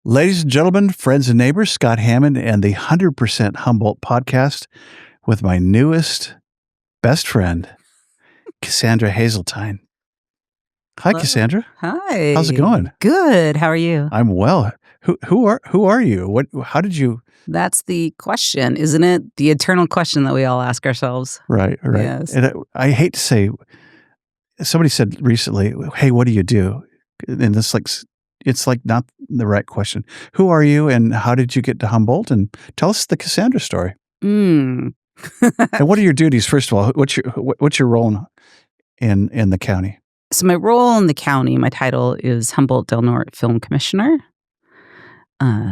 Ladies and gentlemen, friends and neighbors, Scott Hammond and the 100% Humboldt podcast with my newest best friend, Cassandra Hesseltine. Hi, Hello. Cassandra. Hi. How's it going? Good. How are you? I'm well. Who are you? How did you? That's the question, isn't it? The eternal question that we all ask ourselves. Right. Yes. And I hate to say, somebody said recently, "Hey, what do you do?" And it's like not the right question. Who are you, and how did you get to Humboldt? And tell us the Cassandra story. And what are your duties? First of all, what's your role in the county? So my role in the county, my title is Humboldt Del Norte Film Commissioner.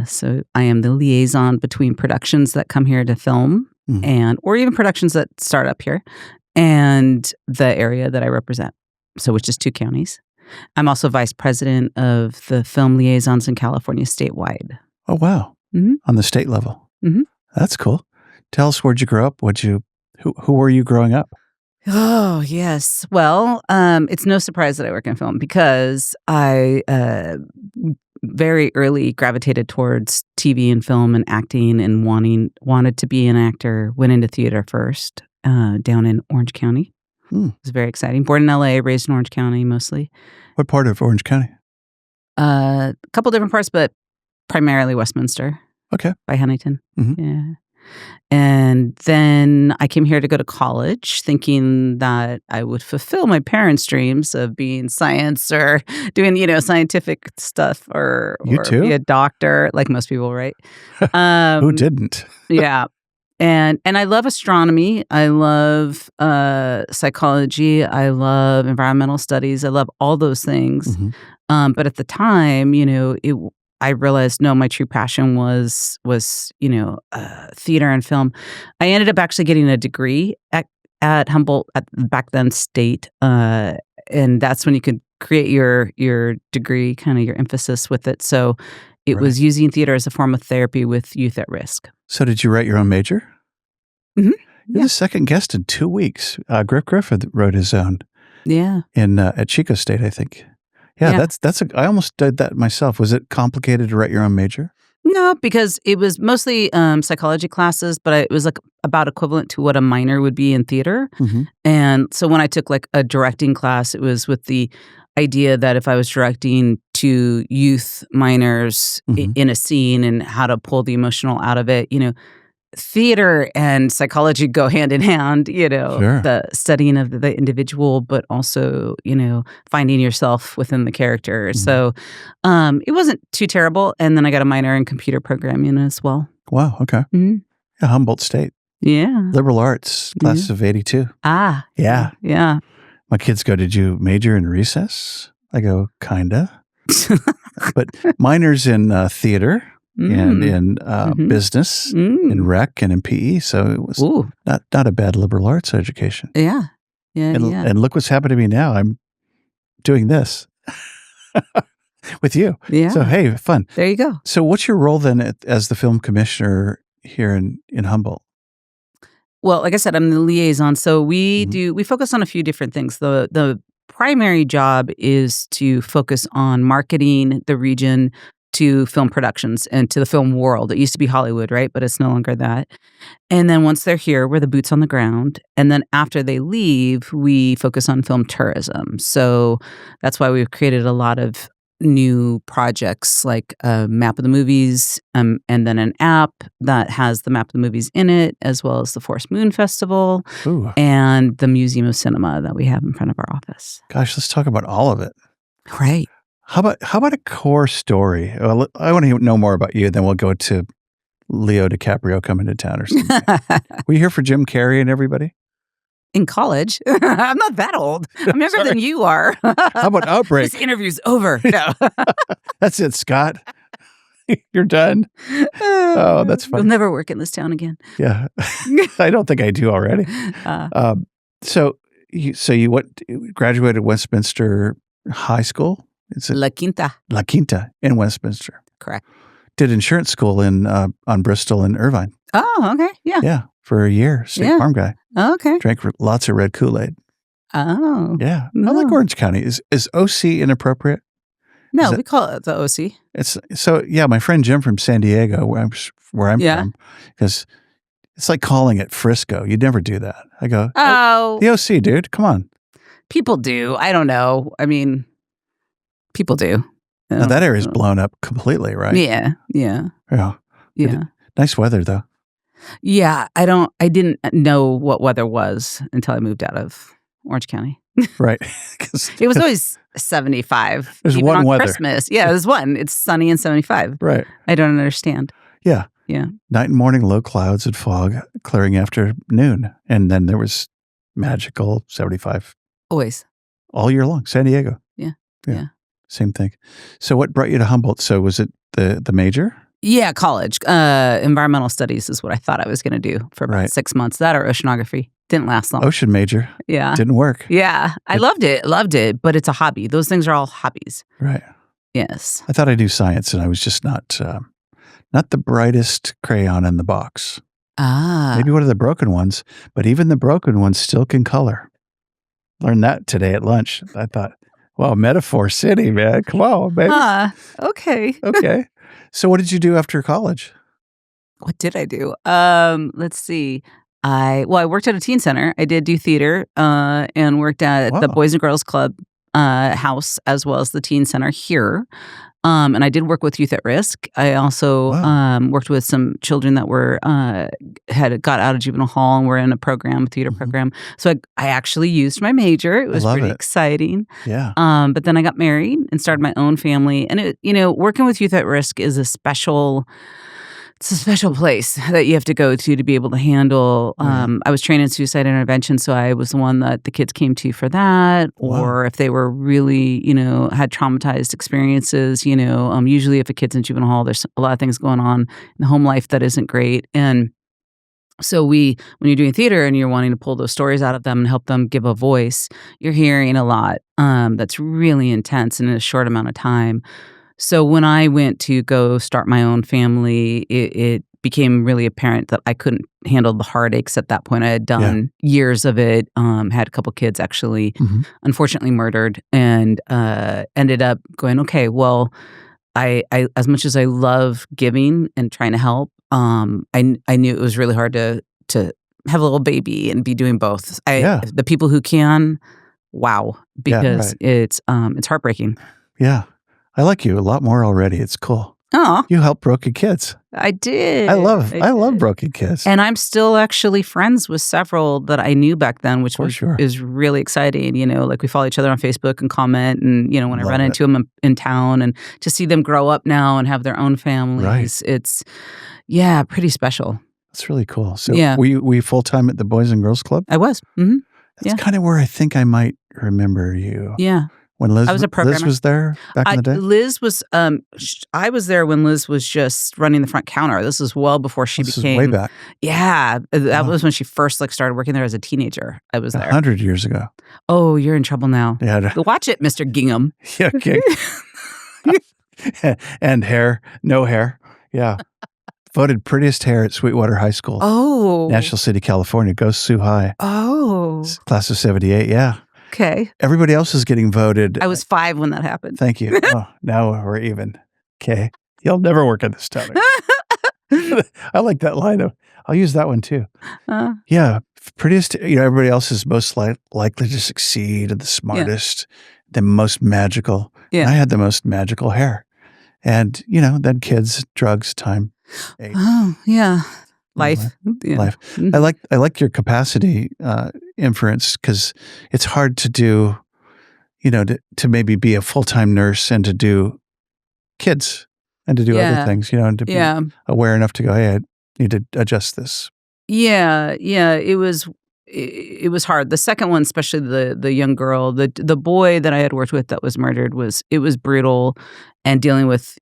So I am the liaison between productions that come here to film or even productions that start up here and the area that I represent. So which is 2 counties. I'm also vice president of the film liaisons in California statewide. Oh, wow. On the state level. That's cool. Tell us, where'd you grow up? Who were you growing up? Oh, yes. Well, it's no surprise that I work in film because I very early gravitated towards TV and film and acting and wanted to be an actor. Went into theater first down in Orange County. It was very exciting. Born in LA, raised in Orange County mostly. What part of Orange County? A couple different parts, but primarily Westminster. Okay. By Huntington. Yeah. And then I came here to go to college thinking that I would fulfill my parents' dreams of being science or doing, scientific stuff or be a doctor, like most people, right? Who didn't? Yeah. And I love astronomy. I love psychology. I love environmental studies. I love all those things. But at the time, I realized, no, my true passion was theater and film. I ended up actually getting a degree at Humboldt at back then state, and that's when you could create your degree, kind of your emphasis with it. So it was using theater as a form of therapy with youth at risk. So did you write your own major? You're the second guest in 2 weeks. Griff Griffith wrote his own. Yeah. At Chico State, I think. Yeah. I almost did that myself. Was it complicated to write your own major? No, because it was mostly psychology classes, but it was like about equivalent to what a minor would be in theater. And so when I took like a directing class, it was with the idea that if I was directing to youth minors in a scene and how to pull the emotional out of it, theater and psychology go hand in hand, the studying of the individual, but also, finding yourself within the character. So it wasn't too terrible. And then I got a minor in computer programming as well. Wow. Okay. Yeah, Humboldt State. Yeah. Liberal arts, class of 82. Ah. Yeah. Yeah. My kids go, "Did you major in recess?" I go, "Kinda." But minors in theater. And in business, in rec, and in PE. So it was not a bad liberal arts education. Yeah. And look what's happened to me now. I'm doing this with you. Yeah. So, hey, fun. There you go. So what's your role then as the film commissioner here in Humboldt? Well, like I said, I'm the liaison. So we focus on a few different things. The primary job is to focus on marketing the region to film productions and to the film world. It used to be Hollywood, right? But it's no longer that. And then once they're here, we're the boots on the ground. And then after they leave, we focus on film tourism. So that's why we've created a lot of new projects like a map of the movies and then an app that has the map of the movies in it, as well as the Forest Moon Festival and the Museum of Cinema that we have in front of our office. Gosh, let's talk about all of it. Right. How about a core story? Well, I want to know more about you, then we'll go to Leo DiCaprio coming to town or something. Were you here for Jim Carrey and everybody? In college? I'm not that old. I'm younger than you are. How about Outbreak? This interview's over. No. That's it, Scott. You're done. Oh, that's fun. You'll never work in this town again. Yeah. I don't think I do already. So you graduated Westminster High School? La Quinta. La Quinta in Westminster. Correct. Did insurance school on Bristol and Irvine. Oh, okay. Yeah. Yeah, for a year. State Farm guy. Okay. Drank lots of red Kool-Aid. Oh. Yeah. No. I like Orange County. Is OC inappropriate? No, we call it the OC. My friend Jim from San Diego, where I'm Yeah. from, because it's like calling it Frisco. You'd never do that. I go, Oh, the OC, dude, come on. people do. I don't know. I mean, people do. Now that area's blown up completely, right? Yeah. Yeah. Nice weather though. Yeah. I didn't know what weather was until I moved out of Orange County. Right. It was always 75. There's even one on weather. Christmas. Yeah, there's one. It's sunny and 75. Right. I don't understand. Yeah. Yeah. Night and morning, low clouds and fog, clearing after noon. And then there was magical 75 Always. all year long. San Diego. Yeah. Same thing. So what brought you to Humboldt? So was it the major? Yeah, college. Environmental studies is what I thought I was going to do for about 6 months. That or oceanography. Didn't last long. Ocean major. Yeah. Didn't work. Yeah. I loved it, but it's a hobby. Those things are all hobbies. Right. Yes. I thought I knew science, and I was just not the brightest crayon in the box. Maybe one of the broken ones, but even the broken ones still can color. Learned that today at lunch. I thought, wow, metaphor city, man. Come on, baby. Okay. Okay. So what did you do after college? What did I do? Let's see. I worked at a teen center. I did do theater and worked at the Boys and Girls Club house as well as the teen center here. And I did work with youth at risk. I also worked with some children that were got out of juvenile hall and were in a theater program. So I actually used my major. It was pretty exciting. Yeah. But then I got married and started my own family. And working with youth at risk is it's a special place that you have to go to be able to handle. I was trained in suicide intervention, so I was the one that the kids came to for that. Or if they were really, had traumatized experiences, usually if a kid's in juvenile hall, there's a lot of things going on in the home life that isn't great. And so when you're doing theater and you're wanting to pull those stories out of them and help them give a voice, you're hearing a lot that's really intense in a short amount of time. So when I went to go start my own family, it became really apparent that I couldn't handle the heartaches at that point. I had done years of it, had a couple kids actually, unfortunately murdered, and ended up going, okay, well, I as much as I love giving and trying to help, I knew it was really hard to have a little baby and be doing both. The people who can, because it's heartbreaking. Yeah. I like you a lot more already. It's cool. Oh, you help broken kids. I did. I love broken kids. And I'm still actually friends with several that I knew back then, which is really exciting. Like we follow each other on Facebook and comment, and when I run into them in town, and to see them grow up now and have their own families, it's pretty special. That's really cool. So were you full time at the Boys and Girls Club? I was. Mm-hmm. That's kind of where I think I might remember you. Yeah. When Liz, I was a programmer. Liz was there back in the day? Liz was, I was there when Liz was just running the front counter. This was well before she became. This is way back. Yeah. That was when she first started working there as a teenager. I was there. 100 years ago. Oh, you're in trouble now. Yeah. Watch it, Mr. Gingham. Yeah, okay. And hair. No hair. Yeah. Voted prettiest hair at Sweetwater High School. Oh. National City, California. Go Sioux High. Oh. Class of 78, yeah. Okay. Everybody else is getting voted. I was 5 when that happened. Thank you. Now we're even. Okay. You'll never work at this town. I like that line. I'll use that one too. Yeah. Prettiest, everybody else is most likely to succeed and the smartest, the most magical. Yeah. And I had the most magical hair. And, then kids, drugs, time, age. Oh, yeah. Life. Life. I like your capacity inference, because it's hard to do, to maybe be a full-time nurse and to do kids and to do other things, and to be aware enough to go, hey, I need to adjust this. Yeah. It was hard. The second one, especially the young girl, the boy that I had worked with that was murdered, it was brutal, and dealing with,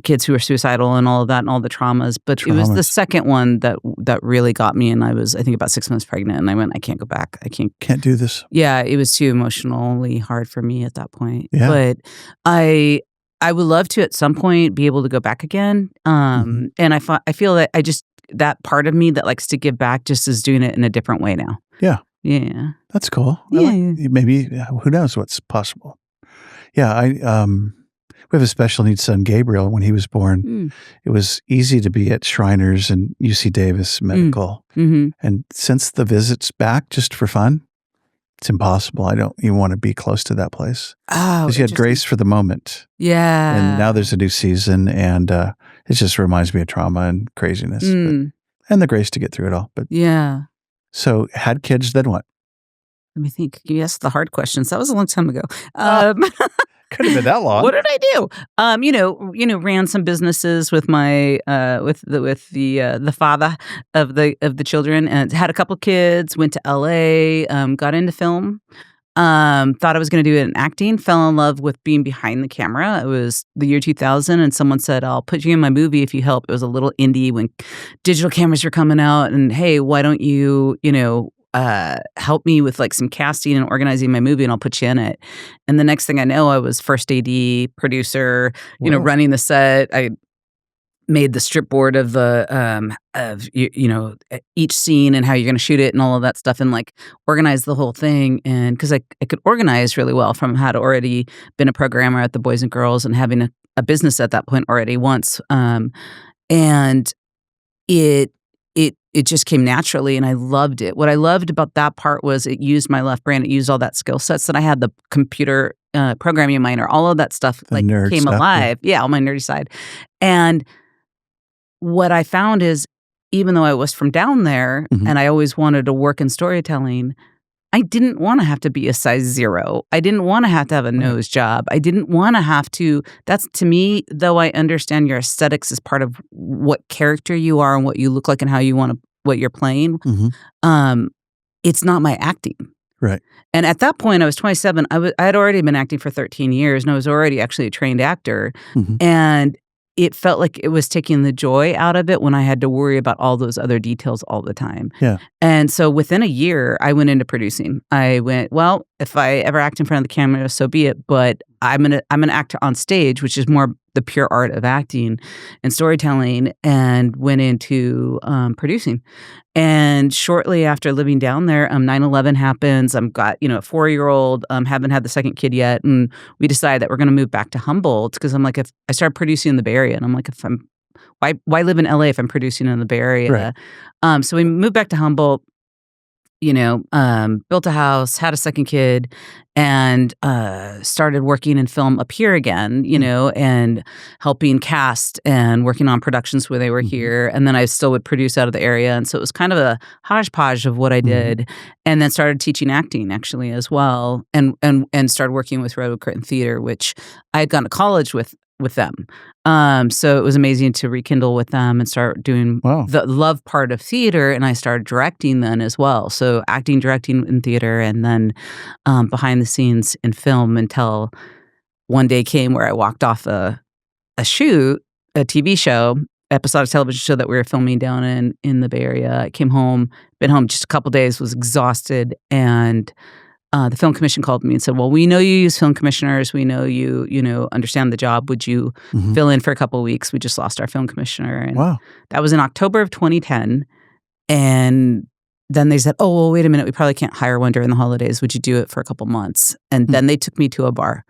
kids who were suicidal and all of that and all the traumas. But it was the second one that really got me. And I was, I think, about 6 months pregnant. And I went, I can't go back. I can't do this. Yeah. It was too emotionally hard for me at that point. Yeah. But I would love to at some point be able to go back again. And I feel that that part of me that likes to give back just is doing it in a different way now. Yeah. Yeah. That's cool. Yeah. Maybe, who knows what's possible. Yeah, we have a special needs son, Gabriel. When he was born, Mm. it was easy to be at Shriners and UC Davis Medical. Mhm. And since the visit's back just for fun, it's impossible. I don't even want to be close to that place. Oh, Because you had interesting. grace for the moment. Yeah. And now there's a new season, and it just reminds me of trauma and craziness. Mm. And the grace to get through it all. But Yeah. so had kids, then what? Let me think. You asked the hard questions. That was a long time ago. Could have been that long. What did I do? Ran some businesses with my with the father of the children, and had a couple kids. Went to LA. Got into film. Thought I was going to do it in acting. Fell in love with being behind the camera. It was the year 2000, and someone said, "I'll put you in my movie if you help." It was a little indie when digital cameras were coming out, and hey, why don't you help me with like some casting and organizing my movie, and I'll put you in it. And the next thing I know, I was first AD, producer, Whoa. running the set. I made the strip board of the each scene and how you're going to shoot it and all of that stuff, and like organize the whole thing. And because I could organize really well from had already been a programmer at the Boys and Girls and having a business at that point already once, and it just came naturally, and I loved it. What I loved about that part was it used my left brain. It used all that skill sets that I had, the computer programming minor, all of that stuff The like nerd came stuff, yeah. alive. Yeah, all my nerdy side. And what I found is, even though I was from down there Mhm. and I always wanted to work in storytelling, I didn't want to have to be a size 0. I didn't want to have a nose job. I didn't want to have to. That's, to me, though I understand your aesthetics is part of what character you are and what you look like and how you want to, what you're playing. Mhm. It's not my acting. Right. And at that point, I was 27. I had already been acting for 13 years, and I was already actually a trained actor. Mhm. And it felt like it was taking the joy out of it when I had to worry about all those other details all the time. Yeah. And so within a year, I went into producing. I went, well, if I ever act in front of the camera, so be it. But I'm an actor on stage, which is more the pure art of acting and storytelling, and went into producing. And shortly after living down there, 9/11 happens. I've got, a 4-year-old, haven't had the second kid yet. And we decided that we're going to move back to Humboldt, because I'm like, if I started producing in the Bay Area, and I'm like, why live in LA if I'm producing in the Bay Area? Right. So we moved back to Humboldt, built a house, had a second kid, and started working in film up here again, and helping cast and working on productions where they were here. And then I still would produce out of the area. And so it was kind of a hodgepodge of what I did. And then started teaching acting actually as well, and started working with Redwood Coast Theater, which I had gone to college with them. So it was amazing to rekindle with them and start doing the love part of theater. And I started directing then as well. So acting, directing in theater, and then behind the scenes in film, until one day came where I walked off a shoot, a TV show, episodic television show that we were filming down in the Bay Area. I came home, been home just a couple days, was exhausted, and the film commission called me and said, "Well, we know you use film commissioners. We know you, understand the job. Would you fill in for a couple of weeks? We just lost our film commissioner." And that was in October of 2010. And then they said, "Oh, well, wait a minute. We probably can't hire one during the holidays. Would you do it for a couple months?" And then they took me to a bar.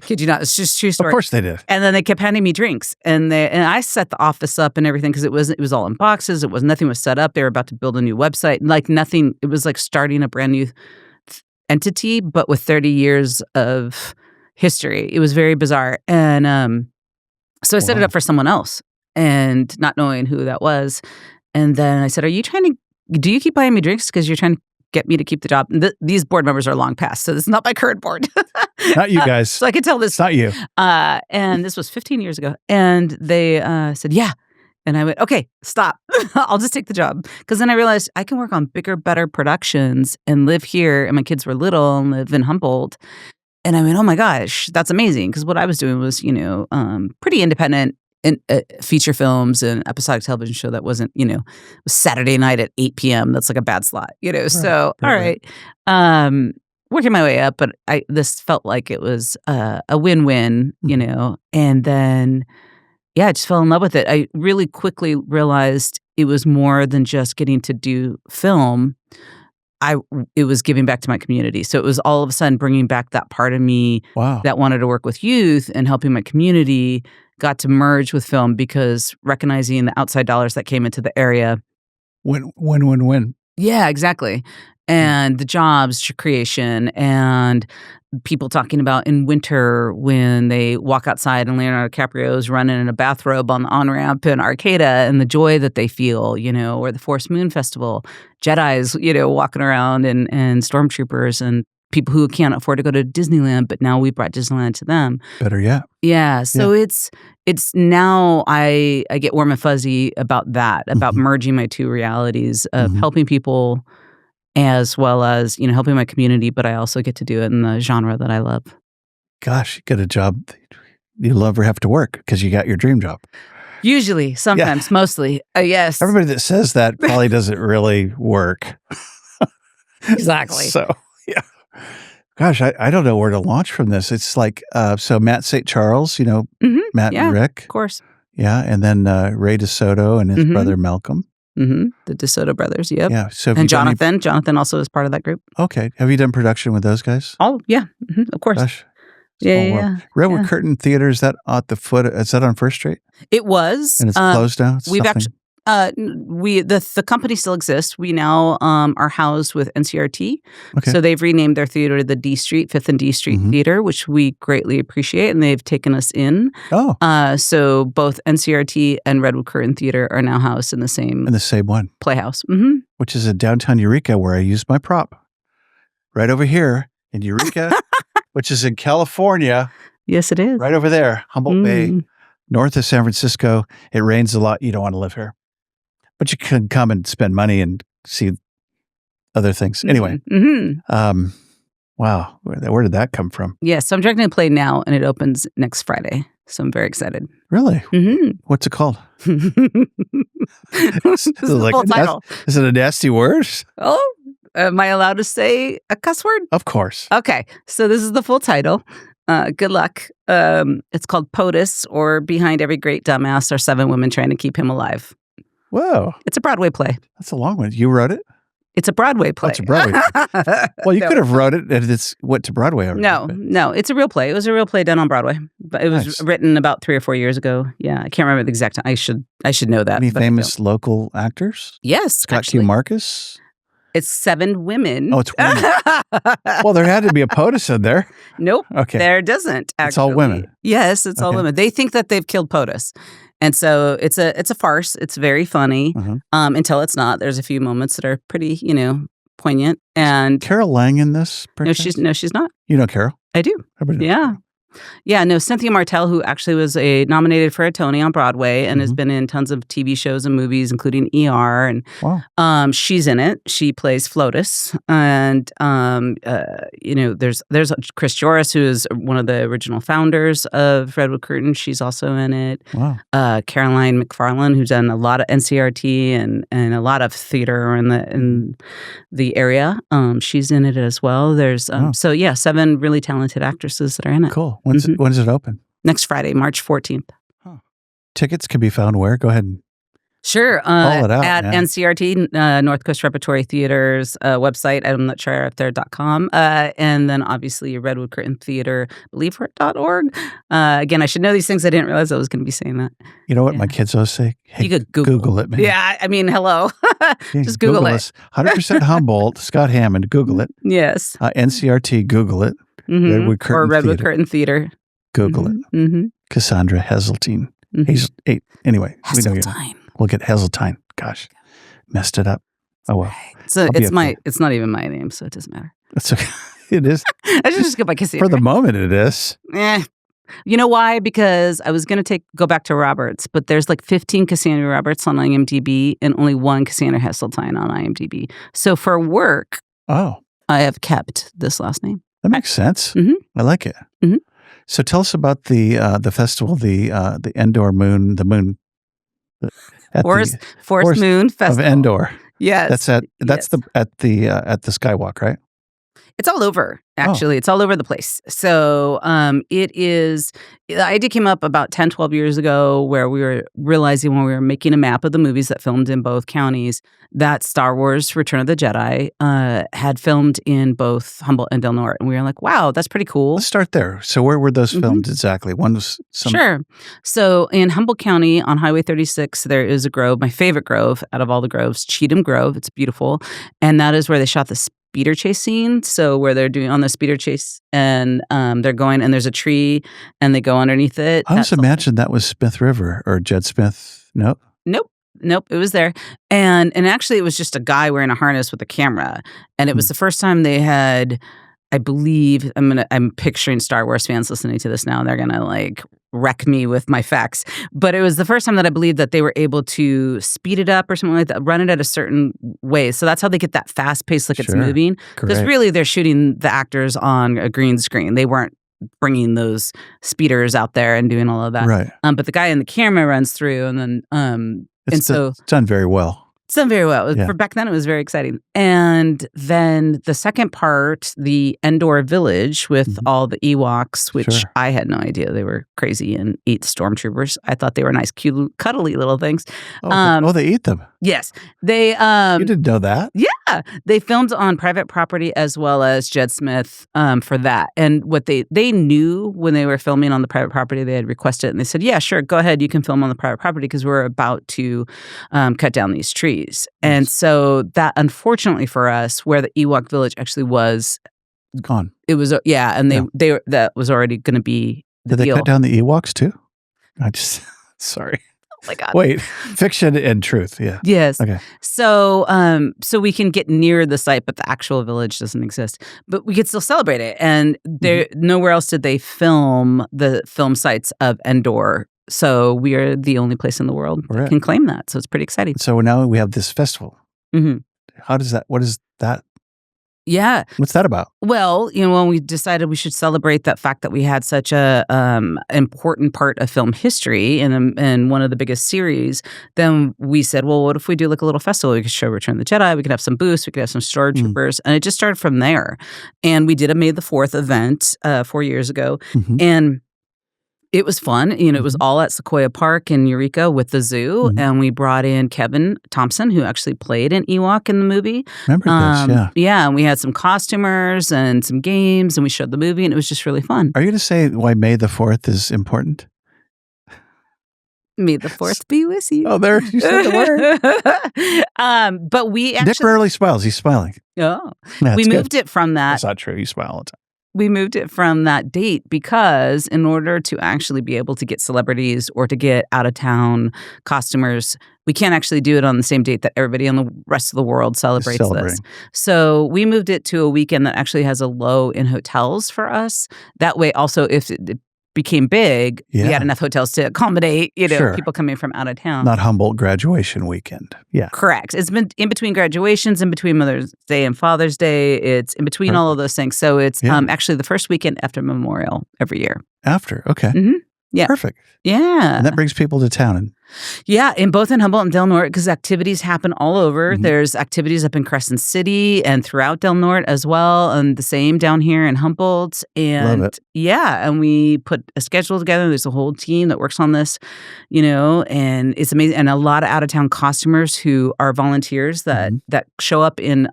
Kid you not, it's just a true story. Of course they did. And then they kept handing me drinks, and I set the office up and everything, because it was all in boxes. Nothing was set up. They were about to build a new website, like nothing. It was like starting a brand new entity, but with 30 years of history. It was very bizarre. And so I set it up for someone else, and not knowing who that was. And then I said, do you keep buying me drinks because you're trying to get me to keep the job? And these board members are long past, so this is not my current board. Not you guys. So I could tell this. It's not you. And this was 15 years ago. And they said, yeah. And I went, okay, stop. I'll just take the job. Because then I realized I can work on bigger, better productions and live here. And my kids were little and live in Humboldt. And I went, oh my gosh, that's amazing. Because what I was doing was, pretty independent feature films and episodic television show that wasn't, was Saturday night at 8 p.m. That's like a bad slot, So, all right. Working my way up. But this felt like it was a win-win, And then I just fell in love with it. I really quickly realized it was more than just getting to do film. it was giving back to my community. So it was all of a sudden bringing back that part of me Wow. that wanted to work with youth and helping my community got to merge with film because recognizing the outside dollars that came into the area. Win. Yeah, exactly. And the jobs creation and people talking about in winter when they walk outside and Leonardo DiCaprio is running in a bathrobe on the on-ramp in Arcata and the joy that they feel, or the Forest Moon Festival, Jedi's, walking around and Stormtroopers and people who can't afford to go to Disneyland, but now we brought Disneyland to them. Better yet. Yeah. So it's now I get warm and fuzzy about that, about merging my two realities of helping people as well as, helping my community, but I also get to do it in the genre that I love. Gosh, you got a job you love or have to work because you got your dream job. Usually, sometimes, mostly. Yes. Everybody that says that probably doesn't really work. Exactly. So, yeah. Gosh, I don't know where to launch from this. It's like, so Matt St. Charles, Matt and Rick. Of course. Yeah. And then Ray DeSoto and his brother Malcolm. The DeSoto brothers, yep. Yeah. So and Jonathan. Jonathan also is part of that group. Okay. Have you done production with those guys? Oh, yeah. Of course. Gosh. Yeah. Redwood Curtain Theater, is that at the foot? Is that on First Street? It was. And it's closed now? We've actually... the company still exists. We now are housed with NCRT. Okay. So they've renamed their theater the D Street, 5th and D Street Theater, which we greatly appreciate, and they've taken us in. Oh. So both NCRT and Redwood Curtain Theater are now housed in the same one. Playhouse. Which is in downtown Eureka where I used my prop. Right over here in Eureka, which is in California. Yes, it is. Right over there, Humboldt Bay, north of San Francisco. It rains a lot. You don't want to live here. But you can come and spend money and see other things. Anyway, wow, where did that come from? Yeah, so I'm directing a play now, and it opens next Friday. So I'm very excited. Really? What's it called? This is the full title. Is it a nasty word? Oh, am I allowed to say a cuss word? Of course. Okay, so this is the full title. Good luck. It's called POTUS, or Behind Every Great Dumbass Are 7 Women Trying to Keep Him Alive. Whoa. It's a Broadway play. That's a long one. You wrote it? It's a Broadway play. Oh, it's a Broadway play. Well, you could have wrote it and it went to Broadway already. No. It's a real play. It was a real play done on Broadway. But it was written about 3 or 4 years ago. Yeah, I can't remember the exact time. I should know that. Any famous local actors? Yes, Scott actually. Q. Marcus? It's 7 women. Oh, it's women. Well, there had to be a POTUS in there. Nope. Okay. There doesn't, actually. It's all women. Yes, it's all women. They think that they've killed POTUS. And so it's a farce. It's very funny until it's not. There's a few moments that are pretty, poignant. And Carol Lang in this? No, she's not. You know Carol? I do. Everybody knows Yeah. Carol. Yeah, no, Cynthia Martell, who actually was nominated for a Tony on Broadway and has been in tons of TV shows and movies, including ER. And wow. She's in it. She plays Flotus. And, there's Chris Joris, who is one of the original founders of Redwood Curtain. She's also in it. Wow. Caroline McFarlane, who's done a lot of NCRT and a lot of theater in the area. She's in it as well. There's 7 really talented actresses that are in it. Cool. When does it open? Next Friday, March 14th. Huh. Tickets can be found where? Go ahead and sure. call it out, at NCRT, North Coast Repertory Theater's website. I'm not sure if they're .com. And then obviously Redwood Curtain Theater, believeher.org. Again, I should know these things. I didn't realize I was going to be saying that. You know what my kids always say? Hey, you could Google it, man. Yeah, I mean, hello. Just Google it. Us. 100% Humboldt, Scott Hammond, Google it. Yes. NCRT, Google it. Redwood Curtain Theater. Google it. Cassandra Hesseltine. Anyway, we know you. We'll get Hesseltine. Gosh, messed it up. Oh well. So it's not even my name, so it doesn't matter. That's okay. It is. I should just go by Cassandra. For the moment, it is. You know why? Because I was going to go back to Roberts, but there's like 15 Cassandra Roberts on IMDb and only 1 Cassandra Hesseltine on IMDb. So for work, I have kept this last name. That makes sense. I like it. So tell us about the festival, the Endor Moon, Forest Moon Festival of Endor. Yes, that's at the Skywalk, right? It's all over, Oh. actually. It's all over the place. So the idea came up about 10, 12 years ago where we were realizing when we were making a map of the movies that filmed in both counties that Star Wars Return of the Jedi had filmed in both Humboldt and Del Norte. And we were like, wow, that's pretty cool. Let's start there. So where were those filmed exactly? One was Sure. So in Humboldt County on Highway 36, there is a grove, my favorite grove out of all the groves, Cheatham Grove. It's beautiful. And that is where they shot the speeder chase scene. So where they're doing on the speeder chase and they're going and there's a tree and they go underneath it. I always imagined that was Smith River or Jed Smith. Nope. Nope, it was there. And actually it was just a guy wearing a harness with a camera. And it was the first time they had, I believe, I'm picturing Star Wars fans listening to this now. They're gonna like wreck me with my facts. But it was the first time that I believe that they were able to speed it up or something like that, run it at a certain way. So that's how they get that fast pace like it's moving. Because really they're shooting the actors on a green screen. They weren't bringing those speeders out there and doing all of that. Right. But the guy in the camera runs through and then It's done very well. It's done very well. Yeah. For back then, it was very exciting. And then the second part, the Endor village with all the Ewoks, which I had no idea they were crazy and ate Stormtroopers. I thought they were nice, cute, cuddly little things. They eat them. Yes. They you didn't know that? Yeah. They filmed on private property as well as Jed Smith for that. And what they knew when they were filming on the private property, they had requested it and they said, yeah, sure, go ahead. You can film on the private property because we're about to cut down these trees. And so that, unfortunately for us, where the Ewok village actually was gone. It was, and they that was already going to be the Did they deal. cut down the Ewoks too? Sorry. Oh my God. Wait, fiction and truth. Yeah. Yes. Okay. So, so we can get near the site, but the actual village doesn't exist. But we could still celebrate it. And there, nowhere else did they film the film sites of Endor. So we are the only place in the world that can claim that. So it's pretty exciting. So now we have this festival. How does that? What is that? Yeah. What's that about? Well, when we decided we should celebrate that fact that we had such a important part of film history in one of the biggest series, then we said, well, what if we do like a little festival? We could show Return of the Jedi. We could have some booths. We could have some Stormtroopers. And it just started from there. And we did a May the 4th event 4 years ago. And it was fun. It was all at Sequoia Park in Eureka with the zoo. And we brought in Kevin Thompson, who actually played an Ewok in the movie. Remember this, yeah. Yeah, and we had some costumers and some games, and we showed the movie, and it was just really fun. Are you going to say why May the 4th is important? May the 4th be with you. Oh, there, you said the word. But we actually... Nick rarely smiles. He's smiling. Oh. That's we good. moved it from that. That's not true. You smile all the time. We moved it from that date because in order to actually be able to get celebrities or to get out-of-town costumers, we can't actually do it on the same date that everybody in the rest of the world celebrates this. So we moved it to a weekend that actually has a low in hotels for us. That way also if it became big, we had enough hotels to accommodate, people coming from out of town. Not Humboldt graduation weekend. Yeah. Correct. It's been in between graduations, in between Mother's Day and Father's Day. It's in between all of those things. So it's actually the first weekend after Memorial every year. After. Okay. Yeah. Perfect. Yeah. And that brings people to town. In both in Humboldt and Del Norte, because activities happen all over. There's activities up in Crescent City and throughout Del Norte as well, and the same down here in Humboldt. And love it. Yeah, and we put a schedule together. There's a whole team that works on this, and it's amazing. And a lot of out-of-town costumers who are volunteers that show up in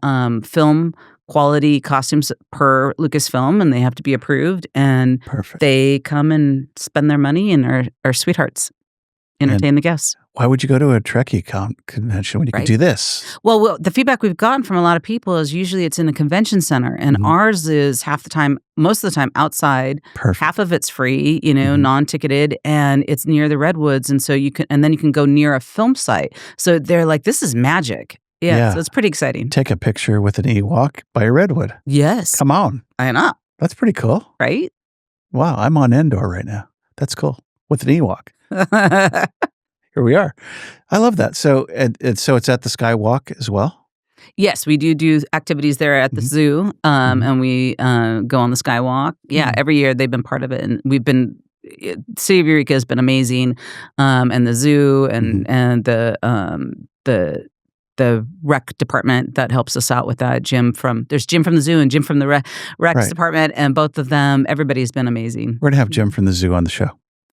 film quality costumes per Lucasfilm, and they have to be approved. And they come and spend their money and are sweethearts. Entertain the guests. Why would you go to a Trekkie convention when you could do this? Well, the feedback we've gotten from a lot of people is usually it's in a convention center, and ours is half the time, most of the time outside. Half of it's free, non-ticketed, and it's near the Redwoods, and so then you can go near a film site. So they're like, this is magic. Yeah, so it's pretty exciting. Take a picture with an Ewok by a redwood. Yes. Come on. I know. That's pretty cool. Right? Wow, I'm on Endor right now. That's cool. With an Ewok. Here we are. I love that. So, so it's at the Skywalk as well? Yes, we do activities there at the zoo, and we go on the Skywalk. Yeah, every year they've been part of it, and City of Eureka has been amazing, and the zoo and the the rec department that helps us out with that. There's Jim from the zoo and Jim from the recs department, and both of them, everybody's been amazing. We're going to have Jim from the zoo on the show.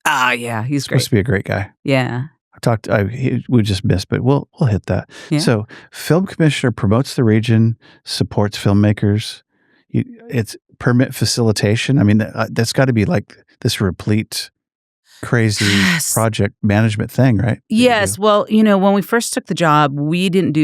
Ah, yeah, he's supposed to be a great guy. Yeah. We just missed, but we'll hit that. Yeah. So, film commissioner promotes the region, supports filmmakers. It's permit facilitation. I mean, that's got to be like this replete, crazy project management thing, right? Yes. Well, when we first took the job, we didn't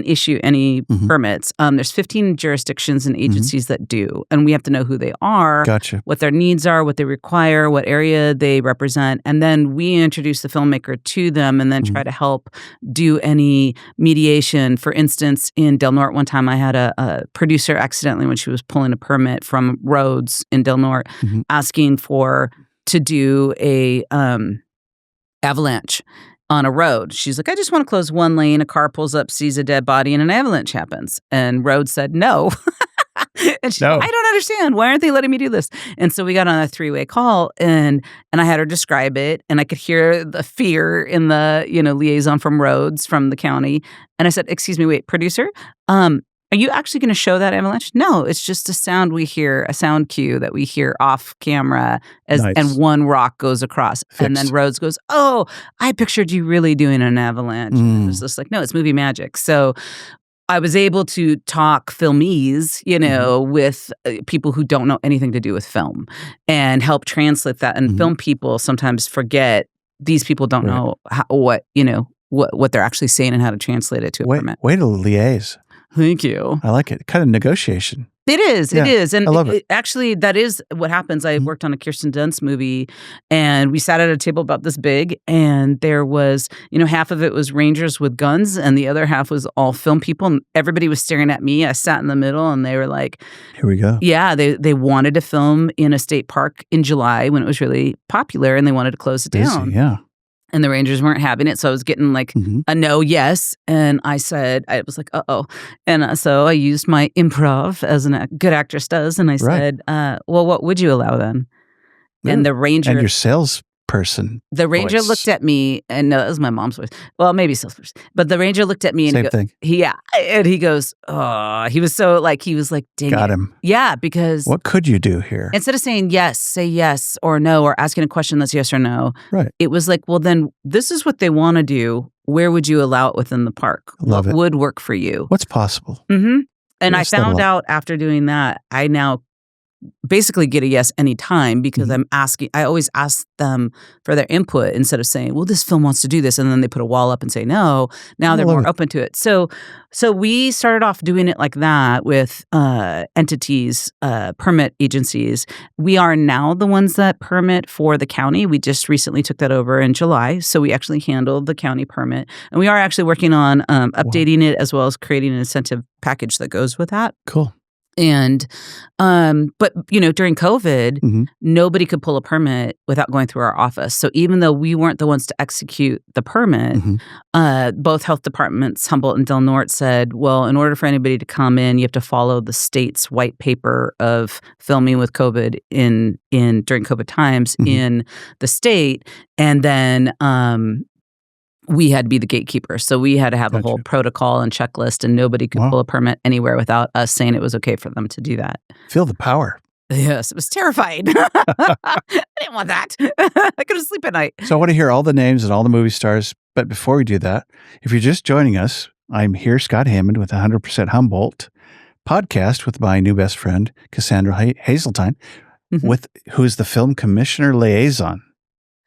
issue any permits. There's 15 jurisdictions and agencies that do, and we have to know who they are, Gotcha. what their needs are, what they require, what area they represent, and then we introduce the filmmaker to them, and then try to help do any mediation. For instance, in Del Norte, one time I had a producer accidentally, when she was pulling a permit from Roads in Del Norte, asking to do a avalanche on a road. She's like, I just want to close one lane. A car pulls up, sees a dead body, and an avalanche happens. And Road said no. And she's like, I don't understand. Why aren't they letting me do this? And so we got on a 3-way call, and I had her describe it, and I could hear the fear in the liaison from Roads from the county. And I said, excuse me, wait, producer, are you actually going to show that avalanche? No, it's just a sound we hear, a sound cue that we hear off camera and one rock goes across. Fixed. And then Rhodes goes, oh, I pictured you really doing an avalanche. And it was just like, no, it's movie magic. So I was able to talk filmies, with people who don't know anything to do with film and help translate that. And film people sometimes forget these people don't know what they're actually saying and how to translate it to a permit. Way to liaise. Thank you. I like it. Kind of negotiation. It is. Yeah, it is. And I love it. Actually, that is what happens. I worked on a Kirsten Dunst movie, and we sat at a table about this big, and there was, half of it was rangers with guns, and the other half was all film people, and everybody was staring at me. I sat in the middle, and they were like, here we go. Yeah, they wanted to film in a state park in July when it was really popular, and they wanted to close it down. Yeah. And the Rangers weren't having it. So I was getting like a no, yes. And I was like, uh-oh. And so I used my improv as a good actress does. And I said, well, what would you allow then? And the Ranger. And your salesperson. The Ranger looked at me, and no, that was my mom's voice. Well, maybe salesperson. But the Ranger looked at me and Same thing. And he goes, oh, he was so like, dang Got it. him. Yeah, because. What could you do here? Instead of saying yes, say yes or no, or asking a question that's yes or no. Right. It was like, well, then this is what they want to do. Where would you allow it within the park? Love it. What would work for you? What's possible? Mm-hmm. And I found out after doing that, I now basically get a yes anytime because I always ask them for their input instead of saying, well, this film wants to do this. And then they put a wall up and say no. Now they're more open to it. So we started off doing it like that with entities, permit agencies. We are now the ones that permit for the county. We just recently took that over in July. So we actually handled the county permit. And we are actually working on updating it as well as creating an incentive package that goes with that. Cool. And, but during COVID, nobody could pull a permit without going through our office. So even though we weren't the ones to execute the permit, both health departments, Humboldt and Del Norte, said, well, in order for anybody to come in, you have to follow the state's white paper of filming with COVID during COVID times in the state. And then, we had to be the gatekeeper. So we had to have a whole protocol and checklist, and nobody could pull a permit anywhere without us saying it was okay for them to do that. Feel the power. Yes, it was terrifying. I didn't want that. I couldn't sleep at night. So I want to hear all the names and all the movie stars. But before we do that, if you're just joining us, I'm here, Scott Hammond, with 100% Humboldt podcast with my new best friend, Cassandra Hesseltine, who's the film commissioner liaison.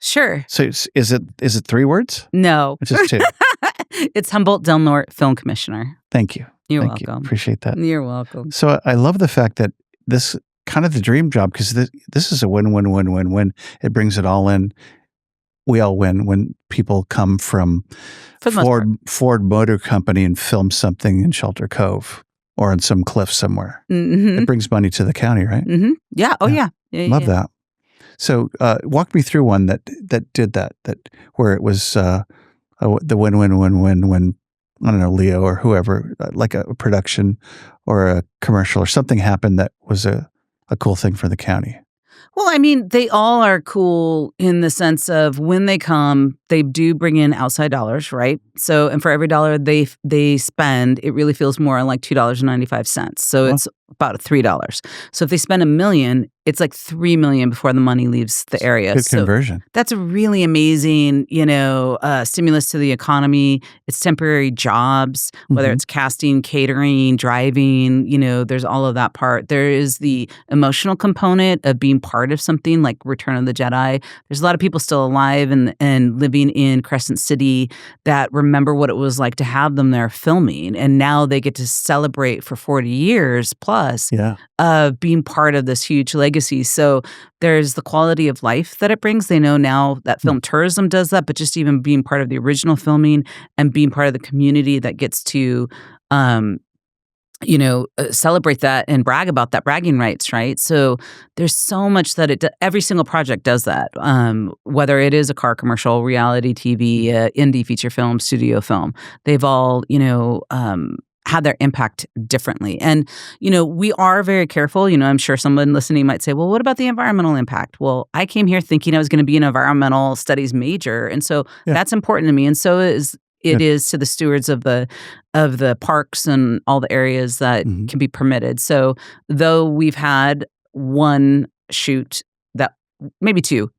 Sure. So is it 3 words? No. It's just 2. It's Humboldt Del Norte Film Commissioner. Thank you. You're Thank welcome. You. Appreciate that. You're welcome. So I love the fact that this kind of the dream job, because this is a win-win-win-win-win. It brings it all in. We all win when people come from Ford Motor Company and film something in Shelter Cove or on some cliff somewhere. It brings money to the county, right? Yeah. Oh, yeah. Love that. So walk me through one that did that where it was the win-win-win-win when, I don't know, Leo or whoever, like a production or a commercial or something happened that was a cool thing for the county. Well, I mean, they all are cool in the sense of when they come, they do bring in outside dollars, right? So, and for every dollar they spend, it really feels more like $2.95. So Well, it's about $3. So if they spend $1 million, it's like $3 million before the money leaves the area. good So conversion. that's a really amazing, stimulus to the economy. It's temporary jobs, whether Mhm. it's casting, catering, driving, there's all of that part. There is the emotional component of being part of something like Return of the Jedi. There's a lot of people still alive and living in Crescent City that remember what it was like to have them there filming. And now they get to celebrate for 40 years plus Yeah. of being part of this huge legacy. So there's the quality of life that it brings. They know now that film tourism does that, but just even being part of the original filming and being part of the community that gets to celebrate that and brag about that, bragging rights, right? So there's so much that every single project does that, whether it is a car commercial, reality TV, indie feature film, studio film. They've all, had their impact differently. And, we are very careful. I'm sure someone listening might say, well, what about the environmental impact? Well, I came here thinking I was going to be an environmental studies major. And so Yeah. that's important to me. And so it Good. is to the stewards of the parks and all the areas that Mhm. can be permitted. So though we've had one shoot that maybe two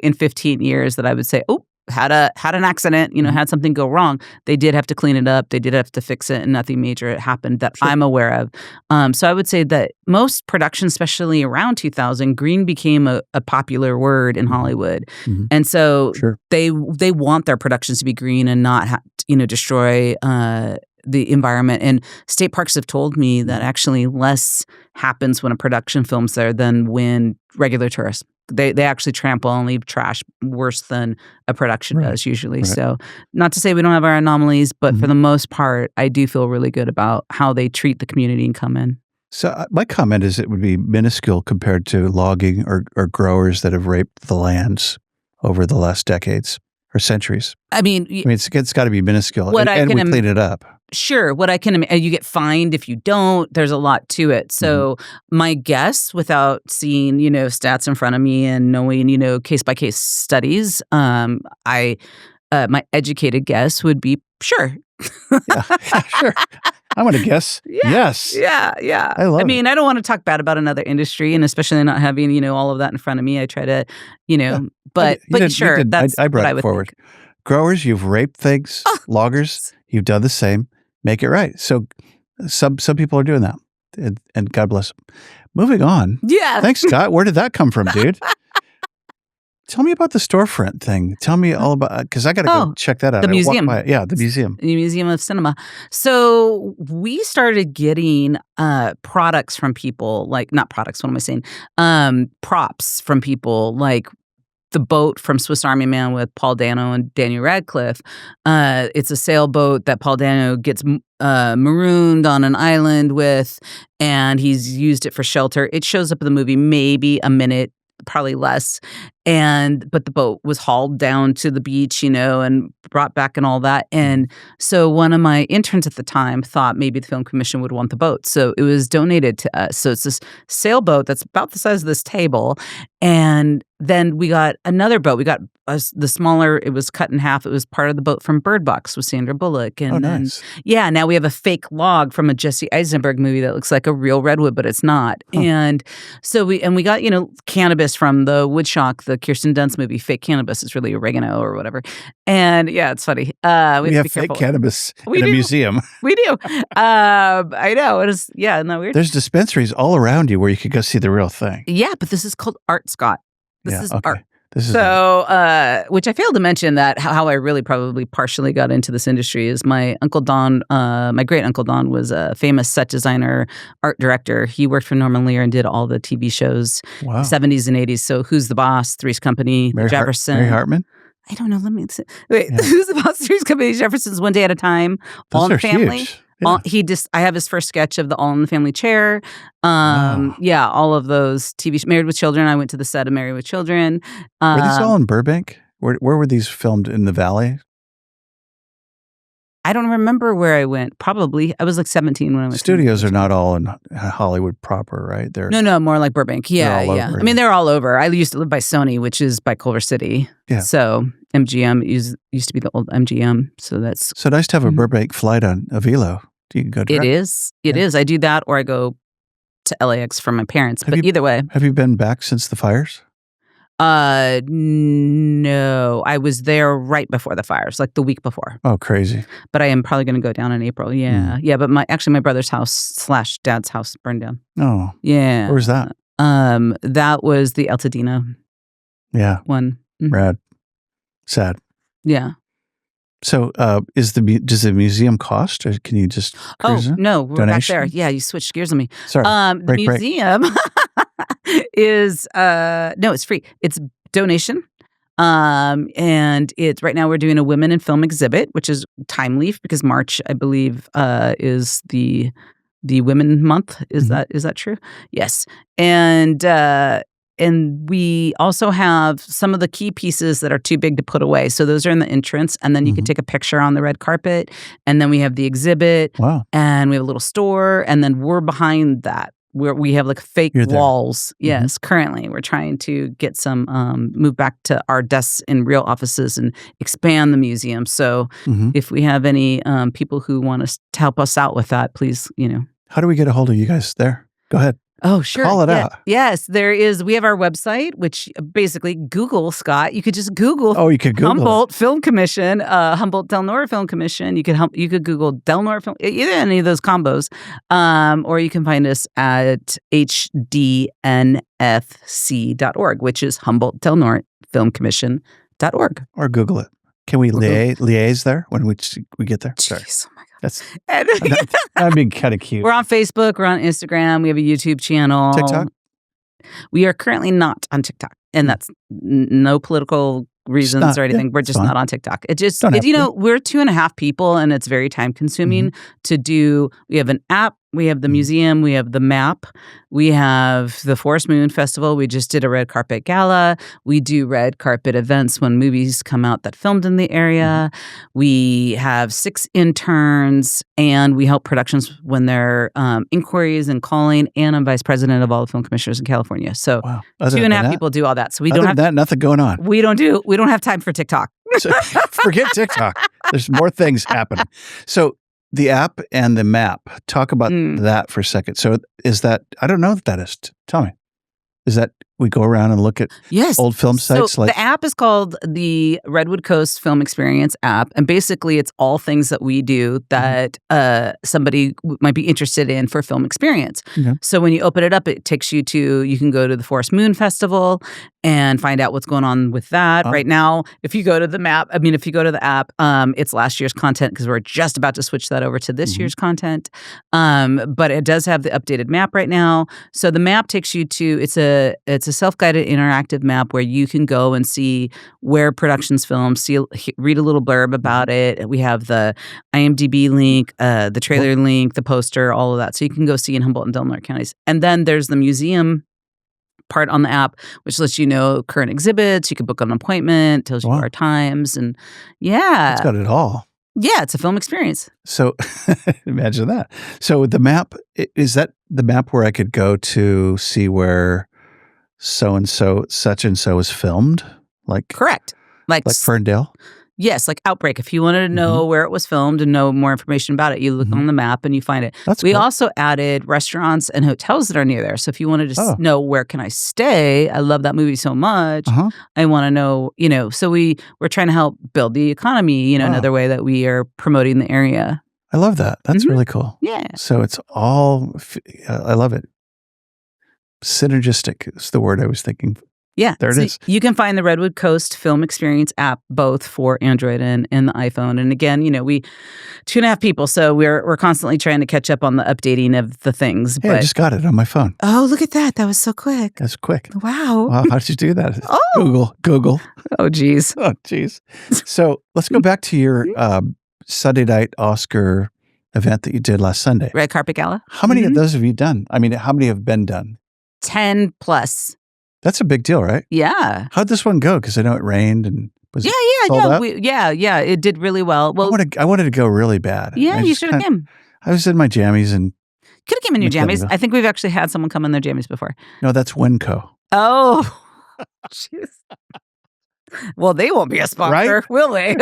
in 15 years that I would say, oh, had an accident, Mhm. had something go wrong. They did have to clean it up. They did have to fix it, and nothing major happened that Sure. I'm aware of. So I would say that most productions, especially around 2000, green became a popular word in Mhm. Hollywood. Mhm. And so Sure. they want their productions to be green and not destroy the environment. And state parks have told me that actually less happens when a production films there than when regular tourists. They actually trample and leave trash worse than a production Right. does usually. Right. So not to say we don't have our anomalies, but for Mhm. the most part, I do feel really good about how they treat the community and come in. So my comment is it would be minuscule compared to logging or growers that have raped the lands over the last decades or centuries. I mean, I mean, it's got to be minuscule, what I and can we clean it up. Sure. What I can, you get fined if you don't. There's a lot to it. So my guess, without seeing, stats in front of me and knowing, case by case studies, my educated guess would be sure. Yeah, sure. I'm going to guess yes. Yeah. I love it. mean, I don't want to talk bad about another industry, and especially not having, all of that in front of me. I try to, Yeah. but You sure, did. that's I brought what I it would forward. think. Growers, you've raped things. Loggers, you've done the same. Make it right. So some people are doing that, and God bless them. Moving on. Yeah. Thanks, Scott. Where did that come from, dude? Tell me about the storefront thing. Tell me all about, because I got to go check that out. the I walked museum. by it. Yeah, the museum. The Museum of Cinema. So we started getting products from people, like not products, what am I saying? Props from people like the boat from Swiss Army Man with Paul Dano and Daniel Radcliffe. It's a sailboat that Paul Dano gets marooned on an island with, and he's used it for shelter. It shows up in the movie maybe a minute, probably less. But the boat was hauled down to the beach, and brought back and all that. And so one of my interns at the time thought maybe the film commission would want the boat. So it was donated to us. So it's this sailboat that's about the size of this table. And then we got another boat. We got the smaller, it was cut in half. It was part of the boat from Bird Box with Sandra Bullock. And nice. then, now we have a fake log from a Jesse Eisenberg movie that looks like a real redwood, but it's not. Huh. And so we got, cannabis from the Woodstock, the Kirsten Dunst movie, fake cannabis. It's really oregano or whatever. And yeah, it's funny. We have fake cannabis in a museum. We do. I know. It is, isn't that weird? There's dispensaries all around you where you could go see the real thing. Yeah, but this is called art, Scott. This is art. This is which I failed to mention that how I really probably partially got into this industry is my Uncle Don, my great Uncle Don was a famous set designer, art director. He worked for Norman Lear and did all the TV shows, wow. 70s and 80s. So Who's the Boss, Three's Company, Mary Jefferson. Mary Hartman? I don't know. Let me see. Wait, Who's the Boss, Three's Company, Jefferson's One Day at a Time, Those All in are the Family. huge. Yeah. I have his first sketch of the All in the Family chair. Wow. Yeah, all of those Married with Children. I went to the set of Married with Children. Were these all in Burbank? Where were these filmed in the Valley? I don't remember where I went. Probably. I was like 17 when I went. Studios are not all in Hollywood proper, right? They're No, more like Burbank. Yeah, all yeah. over, I mean, they're all over. I used to live by Sony, which is by Culver City. Yeah. So MGM used to be the old MGM. So that's so nice to have a Burbank flight on Avilo. You can go direct. It is. It is. I do that, or I go to LAX from my parents. But either way. Have you been back since the fires? No. I was there right before the fires, like the week before. Oh, crazy. But I am probably going to go down in April. Yeah. Yeah, but my brother's house / dad's house burned down. Oh. Yeah. Where was that? That was the Altadena one. Rad. Sad. Yeah. So, does the museum cost, or can you just cruise in? No, we're Donation? back there. Yeah, you switched gears on me. Sorry. The museum is no, it's free. It's donation. And it's right now we're doing a women in film exhibit, which is timely because March, I believe, is the Women Month. Is that true? Yes. And we also have some of the key pieces that are too big to put away. So those are in the entrance. And then you can take a picture on the red carpet. And then we have the exhibit. Wow. And we have a little store. And then we're behind that. We have like fake walls. Yes, currently. We're trying to get some, move back to our desks in real offices and expand the museum. So if we have any people who want us to help us out with that, please, How do we get a hold of you guys there? Go ahead. Oh, sure. Call it out. Yes, there is. We have our website, which basically Google, Scott. You could just Google. Oh, you could Google Humboldt Film Commission, Humboldt Del Norte Film Commission. You could Google Del Norte Film, either any of those combos, or you can find us at hdnfc.org, which is Humboldt Del Norte Film Commission.org. Or Google it. Can we liaise there when we get there? Jeez, oh my God. That'd be kind of cute. We're on Facebook. We're on Instagram. We have a YouTube channel. TikTok? We are currently not on TikTok. And that's no political reasons or anything. We're just not on TikTok. We're 2.5 people and it's very time consuming to do. We have an app. We have the museum. We have the map. We have the Forest Moon Festival. We just did a red carpet gala. We do red carpet events when movies come out that filmed in the area. We have 6 interns, and we help productions when they're inquiries and calling. And I'm vice president of all the film commissioners in California. So 2.5 people do all that. So we don't have nothing going on. We don't have time for TikTok. So, forget TikTok. There's more things happening. So the app and the map, talk about that for a second. So is that, I don't know what that is. Tell me. Is that we go around and look at old film sites? So the app is called the Redwood Coast Film Experience app. And basically it's all things that we do that somebody might be interested in for film experience. So when you open it up, it takes you can go to the Forest Moon Festival and find out what's going on with that. Right now, if you go to the app, it's last year's content because we're just about to switch that over to this year's content. But it does have the updated map right now. So the map takes you to, it's a self-guided interactive map where you can go and see where productions filmed, read a little blurb about it. We have the IMDb link, the trailer link, the poster, all of that. So you can go see in Humboldt and Del Norte counties. And then there's the museum part on the app, which lets you know current exhibits. You can book an appointment, tells you our times, and it's got it all. Yeah, it's a film experience. So imagine that. So the map, is that the map where I could go to see where so-and-so, such-and-so is filmed? Correct. Like Ferndale? Yes, like Outbreak. If you wanted to know where it was filmed and know more information about it, you look on the map and you find it. We also added restaurants and hotels that are near there. So if you wanted to know where can I stay, I love that movie so much. I want to know, so we're trying to help build the economy, another way that we are promoting the area. I love that. That's really cool. Yeah. So it's all, I love it. Synergistic is the word I was thinking. Yeah. There it is. You can find the Redwood Coast Film Experience app both for Android and the iPhone. And again, we 2.5 people, so we're constantly trying to catch up on the updating of the things. Hey, I just got it on my phone. Oh, look at that. That was so quick. That's quick. Wow. How did you do that? Google. Oh, geez. So let's go back to your Sunday night Oscar event that you did last Sunday. Red Carpet Gala. How many of those have you done? I mean, how many have been done? 10 plus. That's a big deal, right? Yeah. How'd this one go? Because I know it rained, Was Yeah, it sold out? yeah. It did really well. Well, I wanted to go really bad. yeah, I you just should have came. I was in my jammies and Could have came in your jammies. McDonald's. I think we've actually had someone come in their jammies before. No, that's Winco. Oh, jeez. Well, they won't be a sponsor, will they?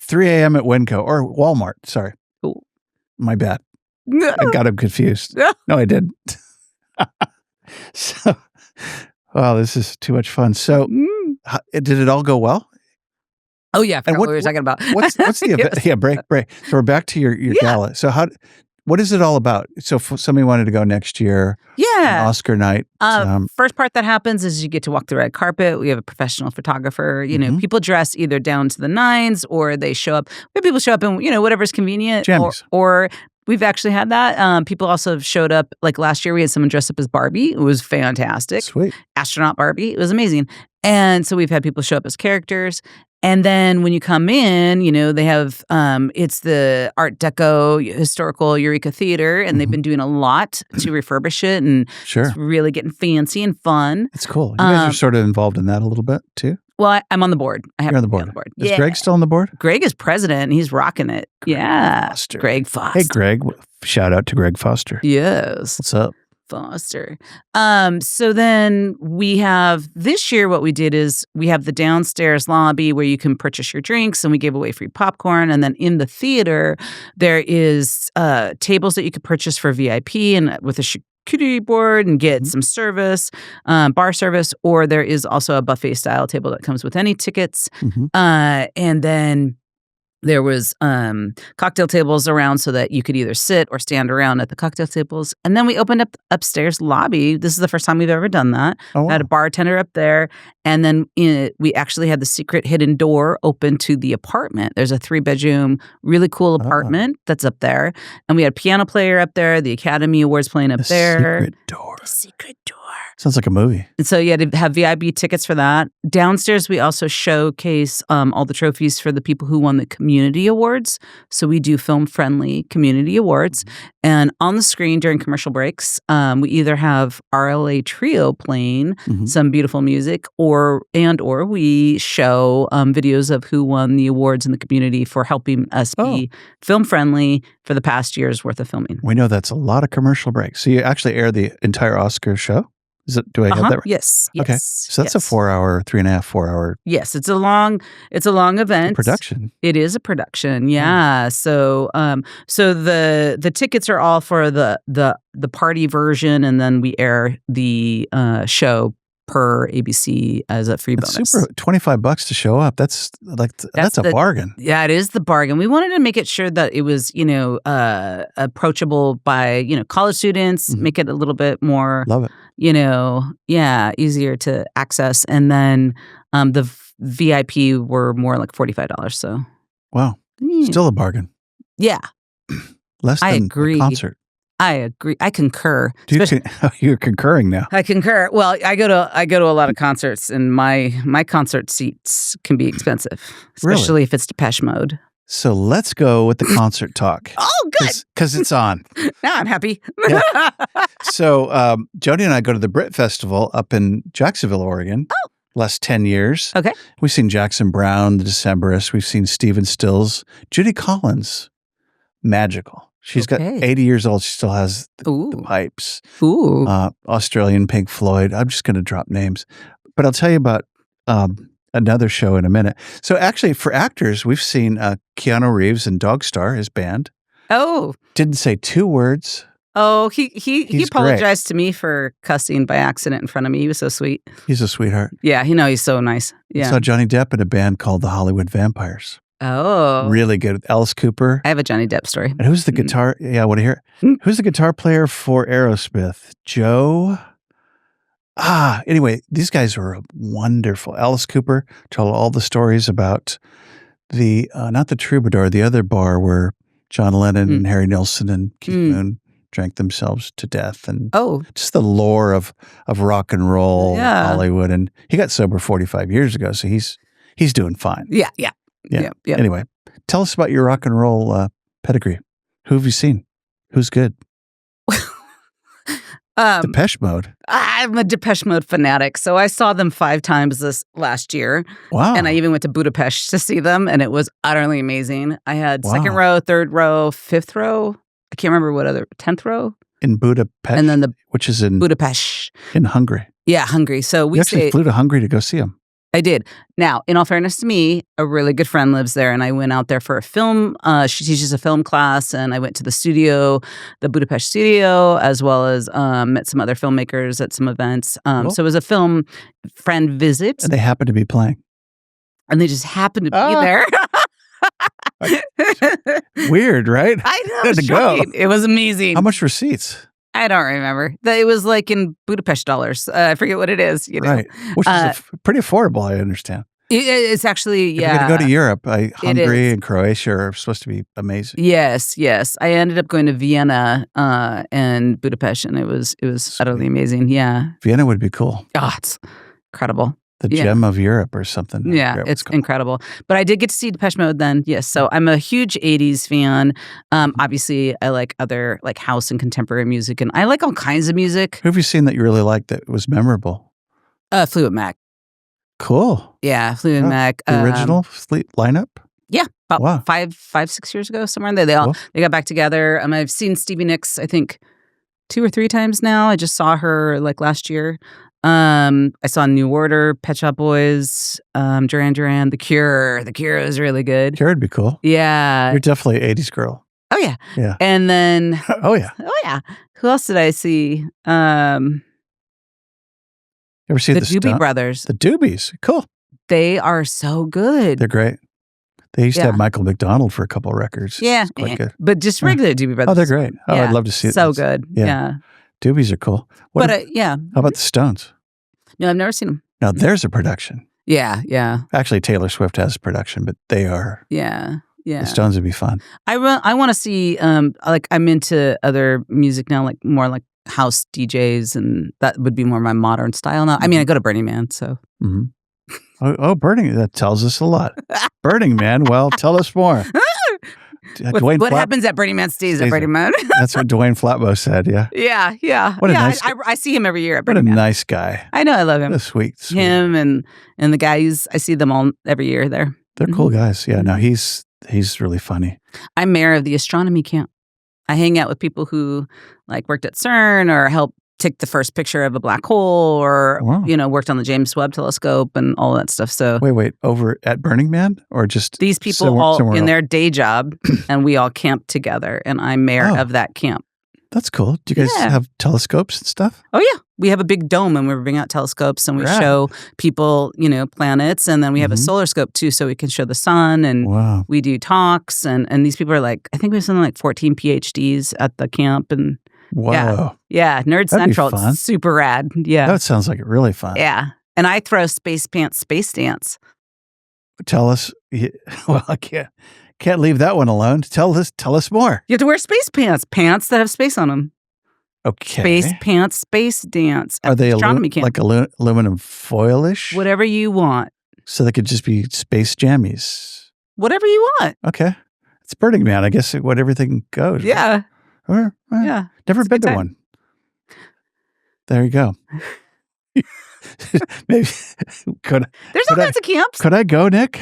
3 a.m. at Winco or Walmart. Sorry. Ooh. My bad. I got him confused. No, I didn't. So, wow, this is too much fun. So, did it all go well? Oh yeah, I forgot what we were talking about. What's the event? Yes. Yeah, break. So we're back to your gala. So what is it all about? So if somebody wanted to go next year, Yeah. Oscar night. First part that happens is you get to walk the red carpet. We have a professional photographer. You know, people dress either down to the nines or they show up. We have people show up in, whatever's convenient. Jammies. Or we've actually had that. People also have showed up. Like last year, we had someone dress up as Barbie. It was fantastic. Sweet. Astronaut Barbie. It was amazing. And so we've had people show up as characters. And then when you come in, they have, it's the Art Deco Historical Eureka Theater, and they've been doing a lot to refurbish it, and it's really getting fancy and fun. It's cool. You guys are sort of involved in that a little bit, too? Well, I'm on the board. You're on the board. Is Greg still on the board? Greg is president, and he's rocking it. Foster. Greg Foster. Hey, Greg. Shout out to Greg Foster. Yes. What's up? Foster. So then we have this year, what we did is we have the downstairs lobby where you can purchase your drinks, and we gave away free popcorn. And then in the theater, there is tables that you could purchase for VIP and with a charcuterie board and get some service, bar service, or there is also a buffet style table that comes with any tickets. And then there was cocktail tables around so that you could either sit or stand around at the cocktail tables. And then we opened up the upstairs lobby. This is the first time we've ever done that. Oh, wow. Had a bartender up there. And then we actually had the secret hidden door open to the apartment. There's a 3-bedroom, really cool apartment that's up there. And we had a piano player up there, the Academy Awards playing up there. Secret door. The secret door. Sounds like a movie. And so you had to have VIP tickets for that. Downstairs, we also showcase all the trophies for the people who won the community awards. So we do film-friendly community awards. And on the screen during commercial breaks, we either have RLA Trio playing some beautiful music, or we show videos of who won the awards in the community for helping us be film-friendly for the past year's worth of filming. We know that's a lot of commercial breaks. So you actually air the entire Oscar show? Do I have that right? Yes. Okay. So that's a 4-hour, 3.5, 4-hour. Yes, it's a long event. Production. It is a production. Yeah. So the tickets are all for the party version, and then we air the show per ABC as a free bonus. Super. $25 to show up. That's a bargain. Yeah, it is the bargain. We wanted to make it sure that it was, approachable by, college students, make it a little bit more, love it. Easier to access. And then the VIP were more like $45. So wow, still a bargain. Yeah, less than I agree. a concert. I agree. I concur. You're concurring now. I concur. Well, I go to a lot of concerts, and my concert seats can be expensive, especially if it's Depeche Mode. So let's go with the concert talk. Oh, good. Because it's on. Now I'm happy. Yeah. So Jody and I go to the Brit Festival up in Jacksonville, Oregon. Oh. Last 10 years. Okay. We've seen Jackson Browne, The Decemberists. We've seen Stephen Stills. Judy Collins. Magical. She's got 80 years old. She still has the pipes. Ooh. Australian Pink Floyd. I'm just going to drop names. But I'll tell you about another show in a minute. So actually, for actors, we've seen Keanu Reeves in Dog Star, his band. Oh. Didn't say 2 words. Oh, he apologized great. to me for cussing by accident in front of me. He was so sweet. He's a sweetheart. Yeah, he's so nice. Yeah. I saw Johnny Depp in a band called the Hollywood Vampires. Oh. Really good. Alice Cooper. I have a Johnny Depp story. And who's the guitar? Yeah, I want to hear it. Who's the guitar player for Aerosmith? Joe? Anyway, these guys were wonderful. Alice Cooper told all the stories about the, not the Troubadour, the other bar where John Lennon and Harry Nilsson and Keith Moon drank themselves to death, and just the lore of rock and roll, Hollywood. And he got sober 45 years ago, so he's doing fine. Yeah. Anyway, tell us about your rock and roll pedigree. Who have you seen? Who's good? Depeche Mode. I'm a Depeche Mode fanatic, so I saw them 5 times this last year. Wow. And I even went to Budapest to see them, and it was utterly amazing. I had second Wow. row, third row, fifth row. I can't remember what other, 10th row. In Budapest, And then which is in Budapest. in Hungary. Yeah, Hungary. So we You actually flew to Hungary to go see them. I did. Now, in all fairness to me, a really good friend lives there, and I went out there for a film. She teaches a film class, and I went to the studio, the Budapest studio, as well as met some other filmmakers at some events. Cool. So it was a film friend visit, And they happen to be playing. and they just happened to be there. Weird, right? I know. Had to go. Shocking. It was amazing. How much for seats? I don't remember. It was like in Budapest dollars. I forget what it is. You know? Right. Which is pretty affordable, I understand. It's actually, If you're going to go to Europe, Hungary is. and Croatia are supposed to be amazing. Yes. I ended up going to Vienna and Budapest, and it was utterly amazing. Yeah. Vienna would be cool. Oh, it's incredible. The gem of Europe or something. Yeah, it's incredible. But I did get to see Depeche Mode then. Yes. So I'm a huge 80s fan. Obviously, I like other like house and contemporary music, and I like all kinds of music. Who have you seen that you really liked that was memorable? Fleetwood Mac. Cool. Yeah, Fleetwood Mac. The original lineup? Yeah, about Wow. 5-6 years ago, somewhere in there. They got back together. I've seen Stevie Nicks, I think, 2 or 3 times now. I just saw her like last year. I saw New Order, Pet Shop Boys, Duran Duran, The Cure. The Cure was really good. Cure would be cool. Yeah. You're definitely an 80s girl. Oh yeah. Yeah. And then Oh yeah. Who else did I see? You ever see the Doobie Brothers. The Doobies. Cool. They are so good. They're great. They used to have Michael McDonald for a couple of records. Yeah. It's quite good. But just regular Doobie Brothers. Oh, they're great. Oh, Yeah. I'd love to see it. So good. Yeah. Doobies are cool. But How about the Stones? No, I've never seen them. Now, there's a production. Yeah. Actually, Taylor Swift has a production, but they are. Yeah. The Stones would be fun. I want to see, like, I'm into other music now, like more like house DJs, and that would be more my modern style now. I mean, I go to Burning Man, so. Mm-hmm. Burning, that tells us a lot. Burning Man, well, tell us more. What happens at Burning Man stays at Burning Man. That's what Dwayne Flatbow said, yeah. Yeah. What a nice I see him every year at What a Burning Man. nice guy. I know, I love him. What a sweet. Him and the guys, I see them all every year there. They're cool guys. Yeah, no, he's really funny. I'm mayor of the astronomy camp. I hang out with people who like worked at CERN or helped take the first picture of a black hole or, worked on the James Webb telescope and all that stuff. So Wait, over at Burning Man or just these people all in their day job and we all camp together and I'm mayor of that camp. That's cool. Do you guys have telescopes and stuff? Oh, yeah. We have a big dome and we bring out telescopes and we show people, planets. And then we have a solar scope too, so we can show the sun. And we do talks. And these people are like, I think we have something like 14 PhDs at the camp. And yeah, Nerd Central. It's super rad. Yeah. That sounds like really fun. Yeah. And I throw space pants space dance. Tell us. Well, I can't leave that one alone. Tell us more. You have to wear space pants that have space on them. Okay. Space pants, space dance. Are they astronomy camp. like aluminum foilish? Whatever you want. So they could just be space jammies. Whatever you want. Okay. It's Burning Man. I guess everything goes. Yeah. Right? Yeah. Never been to one. There you go. Maybe There's all kinds of camps. Could I go, Nick?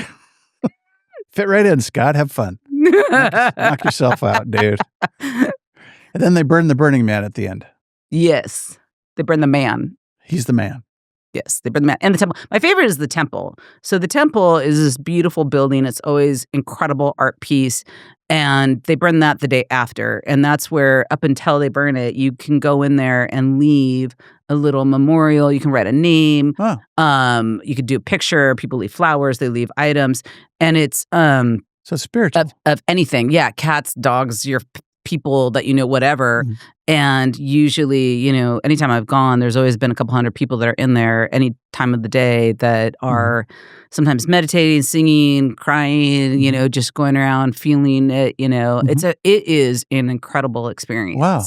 Fit right in, Scott. Have fun. Knock yourself out, dude. And then they burn the Burning Man at the end. Yes. They burn the man. He's the man. Yes, they burn the man. And the temple. My favorite is the temple. So the temple is this beautiful building. It's always incredible art piece. And they burn that the day after. And that's where, up until they burn it, you can go in there and leave a little memorial. You can write a name. Oh. You could do a picture. People leave flowers. They leave items. And it's so spiritual. Of anything. Yeah, cats, dogs, your people that whatever. Mm-hmm. And usually, anytime I've gone, there's always been a couple hundred people that are in there any time of the day that are sometimes meditating, singing, crying, just going around feeling it, it is an incredible experience. Wow.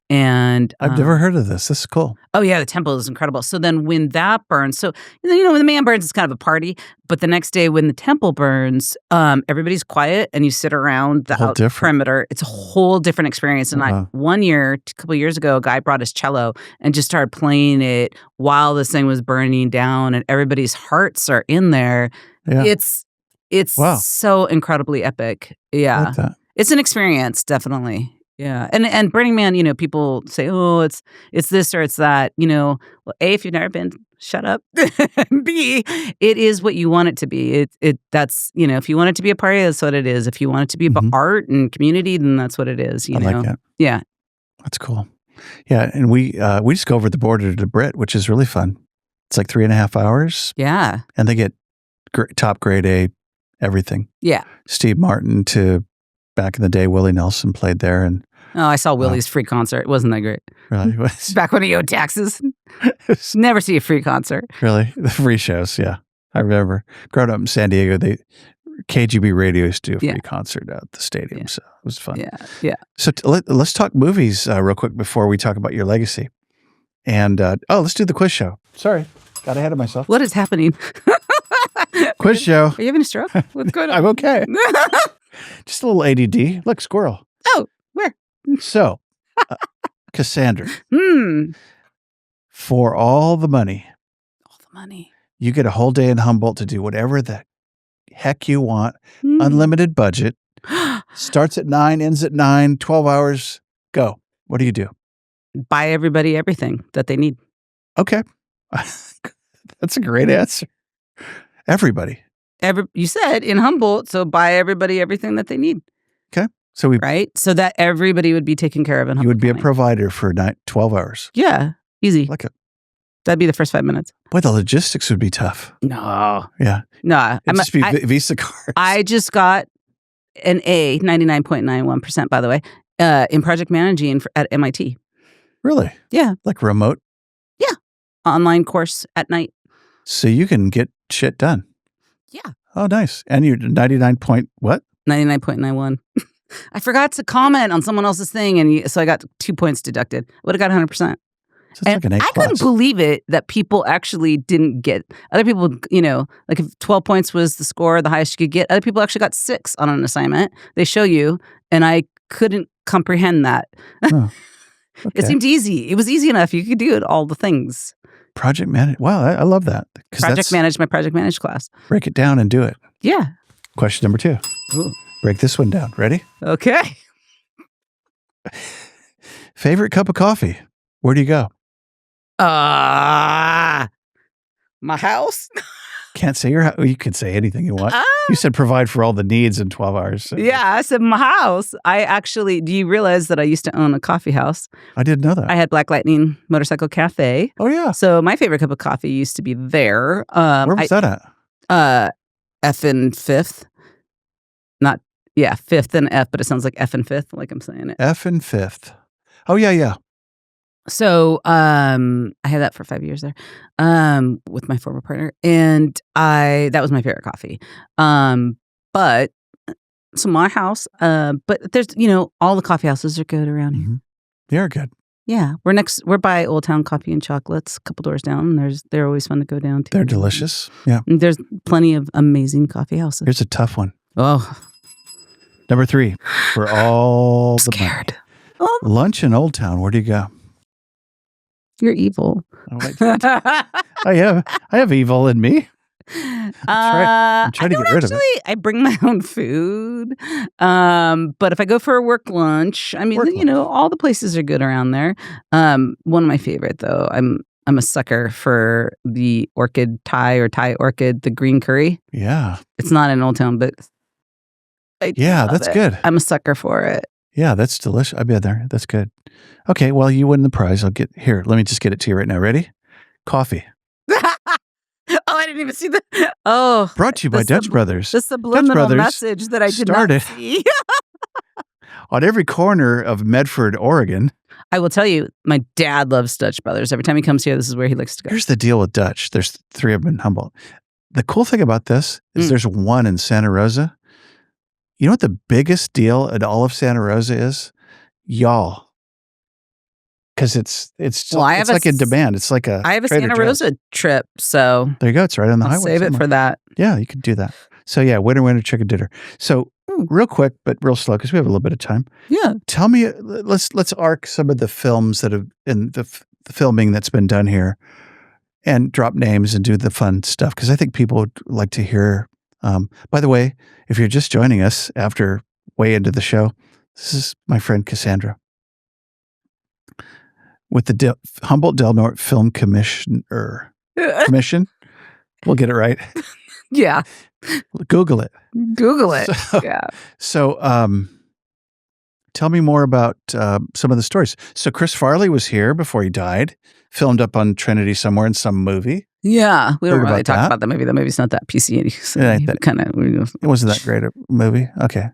And I've never heard of this. This is cool. Oh, yeah. The temple is incredible. So then when that burns, when the man burns, it's kind of a party. But the next day when the temple burns, everybody's quiet and you sit around the perimeter. It's a whole different experience. And 1 year, couple of years ago, a guy brought his cello and just started playing it while this thing was burning down, and everybody's hearts are in there. Yeah. It's Wow. so incredibly epic. I Yeah. like that. It's an experience, definitely. Yeah. And Burning Man, people say, oh, it's this or it's that. Well, A, if you've never been, shut up. B, it is what you want it to be. That's, if you want it to be a party, that's what it is. If you want it to be about art and community, then that's what it is. I like that. Yeah. That's cool. Yeah. And we just go over the border to Britt, which is really fun. It's like 3.5 hours. Yeah. And they get top grade A everything. Yeah. Steve Martin to back in the day, Willie Nelson played there. And I saw Willie's free concert. Wasn't that great? really, Back when he owed taxes. Never see a free concert. Really? The free shows, yeah. I remember growing up in San Diego, KGB Radio used to do a free concert at the stadium, so it was fun. Yeah. So let's talk movies real quick before we talk about your legacy. And, let's do the quiz show. Sorry, got ahead of myself. What is happening? Quiz show. Are you having a stroke? What's going on? I'm okay. Just a little ADD. Look, squirrel. Oh, where? So, Cassandra, Hmm. for all the money, you get a whole day in Humboldt to do whatever the heck you want. Unlimited budget. Starts at 9, ends at 9, 12 hours. Go. What do you do? Buy everybody everything that they need. Okay. That's a great answer. Everybody. You said in Humboldt, so buy everybody everything that they need. Okay. So right? So that everybody would be taken care of in Humboldt You would be County. a provider for 12 hours. Yeah. Easy. Like it. That'd be the first 5 minutes. Boy, the logistics would be tough. No. Yeah. No. It'd just be Visa cards. I just got an A, 99.91%, by the way, in project managing at MIT. Really? Yeah. Like remote? Yeah. Online course at night. So you can get shit done. Yeah. Oh, nice. And you're 99 point what? 99.91. I forgot to comment on someone else's thing, and so I got 2 points deducted. I would have got 100%. So it's like an A+. I couldn't believe it that people actually didn't get. Other people, like if 12 points was the score, the highest you could get, other people actually got 6 on an assignment. They show you, and I couldn't comprehend that. Oh, okay. It seemed easy. It was easy enough. You could do it, all the things. Project manage. Wow, I love that. My project manage class. Break it down and do it. Yeah. Question number 2. Ooh. Break this one down. Ready? Okay. Favorite cup of coffee? Where do you go? My house. Can't say your house. You can say anything you want. You said provide for all the needs in 12 hours. So. Yeah, I said my house. Do you realize that I used to own a coffee house? I didn't know that. I had Black Lightning Motorcycle Cafe. Oh, yeah. So my favorite cup of coffee used to be there. Where was that at? F and 5th. Not, 5th and F, but it sounds like F and 5th, like I'm saying it. F and 5th. Oh, yeah. So I had that for 5 years there with my former partner, and that was my favorite coffee. But so my house, but there's all the coffee houses are good around here. They're good. Yeah, we're by Old Town Coffee and Chocolates, a couple doors down. They're always fun to go down to. They're delicious. Yeah, and there's plenty of amazing coffee houses. Here's a tough one. Oh, number 3 for all the money. Scared. Oh. Lunch in Old Town. Where do you go? You're evil. Oh, wait. I have evil in me. That's right. I'm trying to get rid of it. I bring my own food. But if I go for a work lunch, all the places are good around there. One of my favorite though, I'm a sucker for the orchid Thai or Thai orchid, the green curry. Yeah. It's not in Old Town, but that's good. I'm a sucker for it. Yeah, that's delicious. I've been there. That's good. Okay, well, you win the prize. Let me just get it to you right now. Ready? Coffee. I didn't even see that. Oh. Brought to you by Dutch Brothers. The subliminal message that I did not see. On every corner of Medford, Oregon. I will tell you, my dad loves Dutch Brothers. Every time he comes here, this is where he likes to go. Here's the deal with Dutch. There's 3 of them in Humboldt. The cool thing about this is there's one in Santa Rosa. You know what the biggest deal in all of Santa Rosa is? Y'all. Because it's like in demand. It's like I have a Santa Rosa trip, so there you go. It's right on the highway. Save it for that. Yeah, you could do that. So yeah, winner, chicken dinner. So real quick, but real slow because we have a little bit of time. Yeah. Tell me, let's arc some of the films that have in the filming that's been done here, and drop names and do the fun stuff because I think people would like to hear. By the way, if you're just joining us after way into the show, this is my friend Cassandra with the Humboldt Del Norte Film Commission. We'll get it right. Yeah. Google it. Google it. So, tell me more about some of the stories. So Chris Farley was here before he died, filmed up on Trinity somewhere in some movie. Yeah. We don't Heard really about talk that? about the movie. The movie's not that PC. So It ain't that- It wasn't that great a movie. Okay.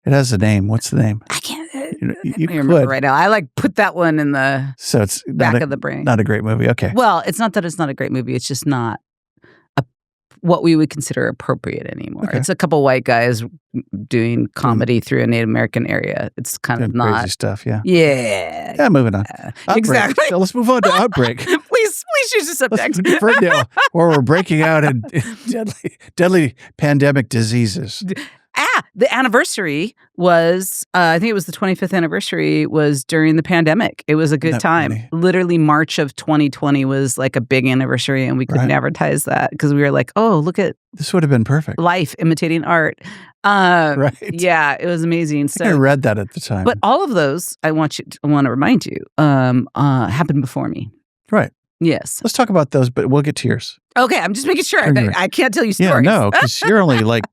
It has a name. What's the name? I can't. You I remember could. right now. I put that one in the So it's back of the brain. not a great movie. Okay. Well, it's not that it's not a great movie. It's just not what we would consider appropriate anymore. Okay. It's a couple white guys doing comedy through a Native American area. It's kind of Doing not crazy stuff. Yeah. Yeah. Moving on. Outbreak. Exactly. So let's move on to Outbreak. Please choose a subject. Ferndale, where we're breaking out in deadly pandemic diseases. The anniversary was, I think it was the 25th anniversary was during the pandemic. It was a good time. Funny? Literally March of 2020 was like a big anniversary and we couldn't advertise that because we were like, oh, look at this would have been perfect. Life imitating art. Right. Yeah, it was amazing. So I read that at the time. But all of those, I want to remind you, happened before me. Right. Yes. Let's talk about those, but we'll get to yours. Okay, I'm just making sure. I can't tell you Yeah, stories. no, because you're only like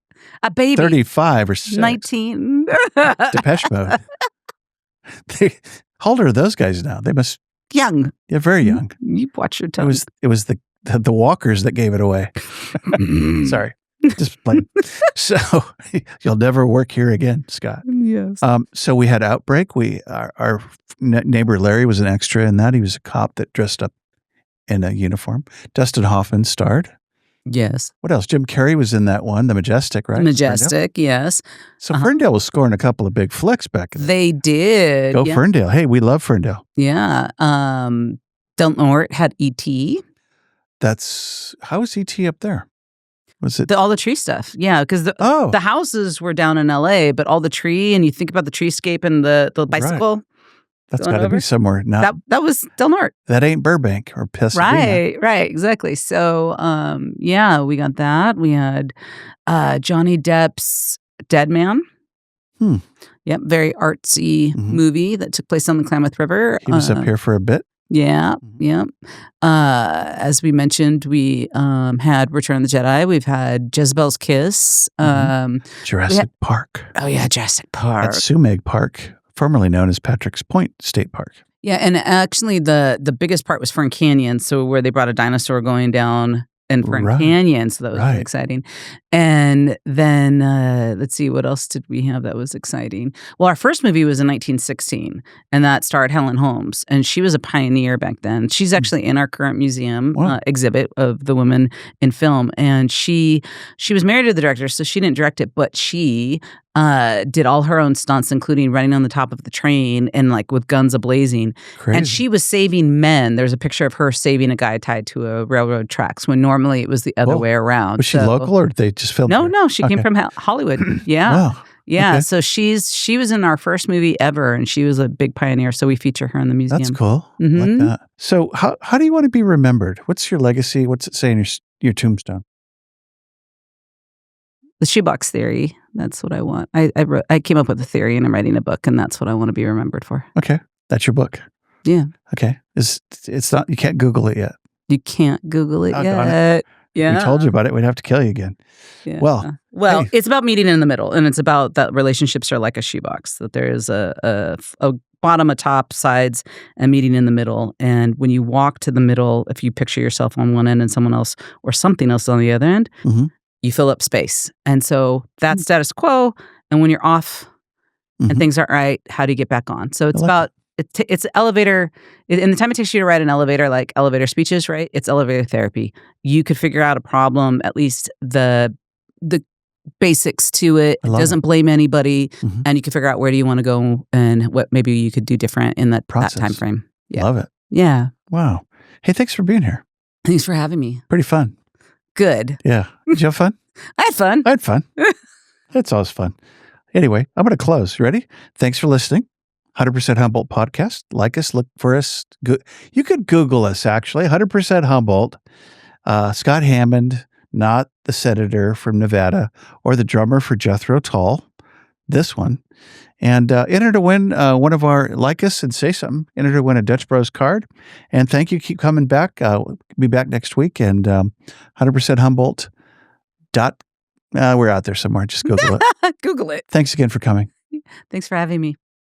a baby. 35 or 6. 19. Depeche Mode. How old are those guys now? They must. Young. Yeah, very young. You watch your tongue. It was the Walkers that gave it away. Sorry. Just plain. So you'll never work here again, Scott. Yes. So we had Outbreak. Our neighbor Larry was an extra in that. He was a cop that dressed up in a uniform. Dustin Hoffman starred. Yes. What else? Jim Carrey was in that one, The Majestic, right? Majestic, Ferndale? yes. So Ferndale was scoring a couple of big flicks back then. They did. Go Ferndale. Hey, we love Ferndale. Yeah. Del Norte had E.T. How was E.T. up there? Was it all the tree stuff? Yeah, because the houses were down in L.A., but all the tree, and you think about the treescape and the bicycle. Right. That's got to be somewhere. That was Del Norte. That ain't Burbank or Pasadena. Right, exactly. So, we got that. We had Johnny Depp's Dead Man. Yep, very artsy movie that took place on the Klamath River. He was up here for a bit. Yeah. As we mentioned, we had Return of the Jedi. We've had Jezebel's Kiss. Jurassic Park. Oh, yeah, Jurassic Park. At Sumag Park, formerly known as Patrick's Point State Park. Yeah, and actually the biggest part was Fern Canyon, so where they brought a dinosaur going down in Fern Canyon, so that was really exciting. And then, let's see, what else did we have that was exciting? Well, our first movie was in 1916, and that starred Helen Holmes, and she was a pioneer back then. She's actually in our current museum exhibit of the women in film, and she was married to the director, so she didn't direct it, but she did all her own stunts, including running on the top of the train and like with guns ablazing. Crazy. And she was saving men. There's a picture of her saving a guy tied to a railroad tracks when normally it was the other way around. Was she local or did they just film her? No, she came from Hollywood. Yeah. Wow. Yeah. Okay. So she was in our first movie ever, and she was a big pioneer. So we feature her in the museum. That's cool. I like that. So how do you want to be remembered? What's your legacy? What's it say in your tombstone? The shoebox theory. That's what I want. I came up with a theory, and I'm writing a book, and that's what I want to be remembered for. Okay, that's your book. Yeah. Okay. It's not. You can't Google it yet. You can't Google it yet. Yeah. If we told you about it, we'd have to kill you again. Yeah. Well, hey. It's about meeting in the middle, and it's about that relationships are like a shoebox. That there is a bottom, a top, sides, and meeting in the middle. And when you walk to the middle, if you picture yourself on one end and someone else or something else on the other end. You fill up space. And so that's status quo. And when you're off and things aren't right, how do you get back on? So it's it's elevator. In the time it takes you to write an elevator, like elevator speeches, right? It's elevator therapy. You could figure out a problem, at least the basics to it. It doesn't blame anybody. And you can figure out where do you want to go and what maybe you could do different in that time frame. Yeah. Love it. Yeah. Wow. Hey, thanks for being here. Thanks for having me. Pretty fun. Good. Yeah. Did you have fun? I had fun. I had fun. It's always fun. Anyway, I'm going to close. You ready? Thanks for listening. 100% Humboldt podcast. Like us, look for us. You could Google us, actually. 100% Humboldt. Scott Hammond, not the senator from Nevada or the drummer for Jethro Tull. This one. And enter to win one of our, like us and say something, enter to win a Dutch Bros card. And thank you. Keep coming back. We'll be back next week. And 100% Humboldt. We're out there somewhere. Just Google it. Google it. Thanks again for coming. Thanks for having me.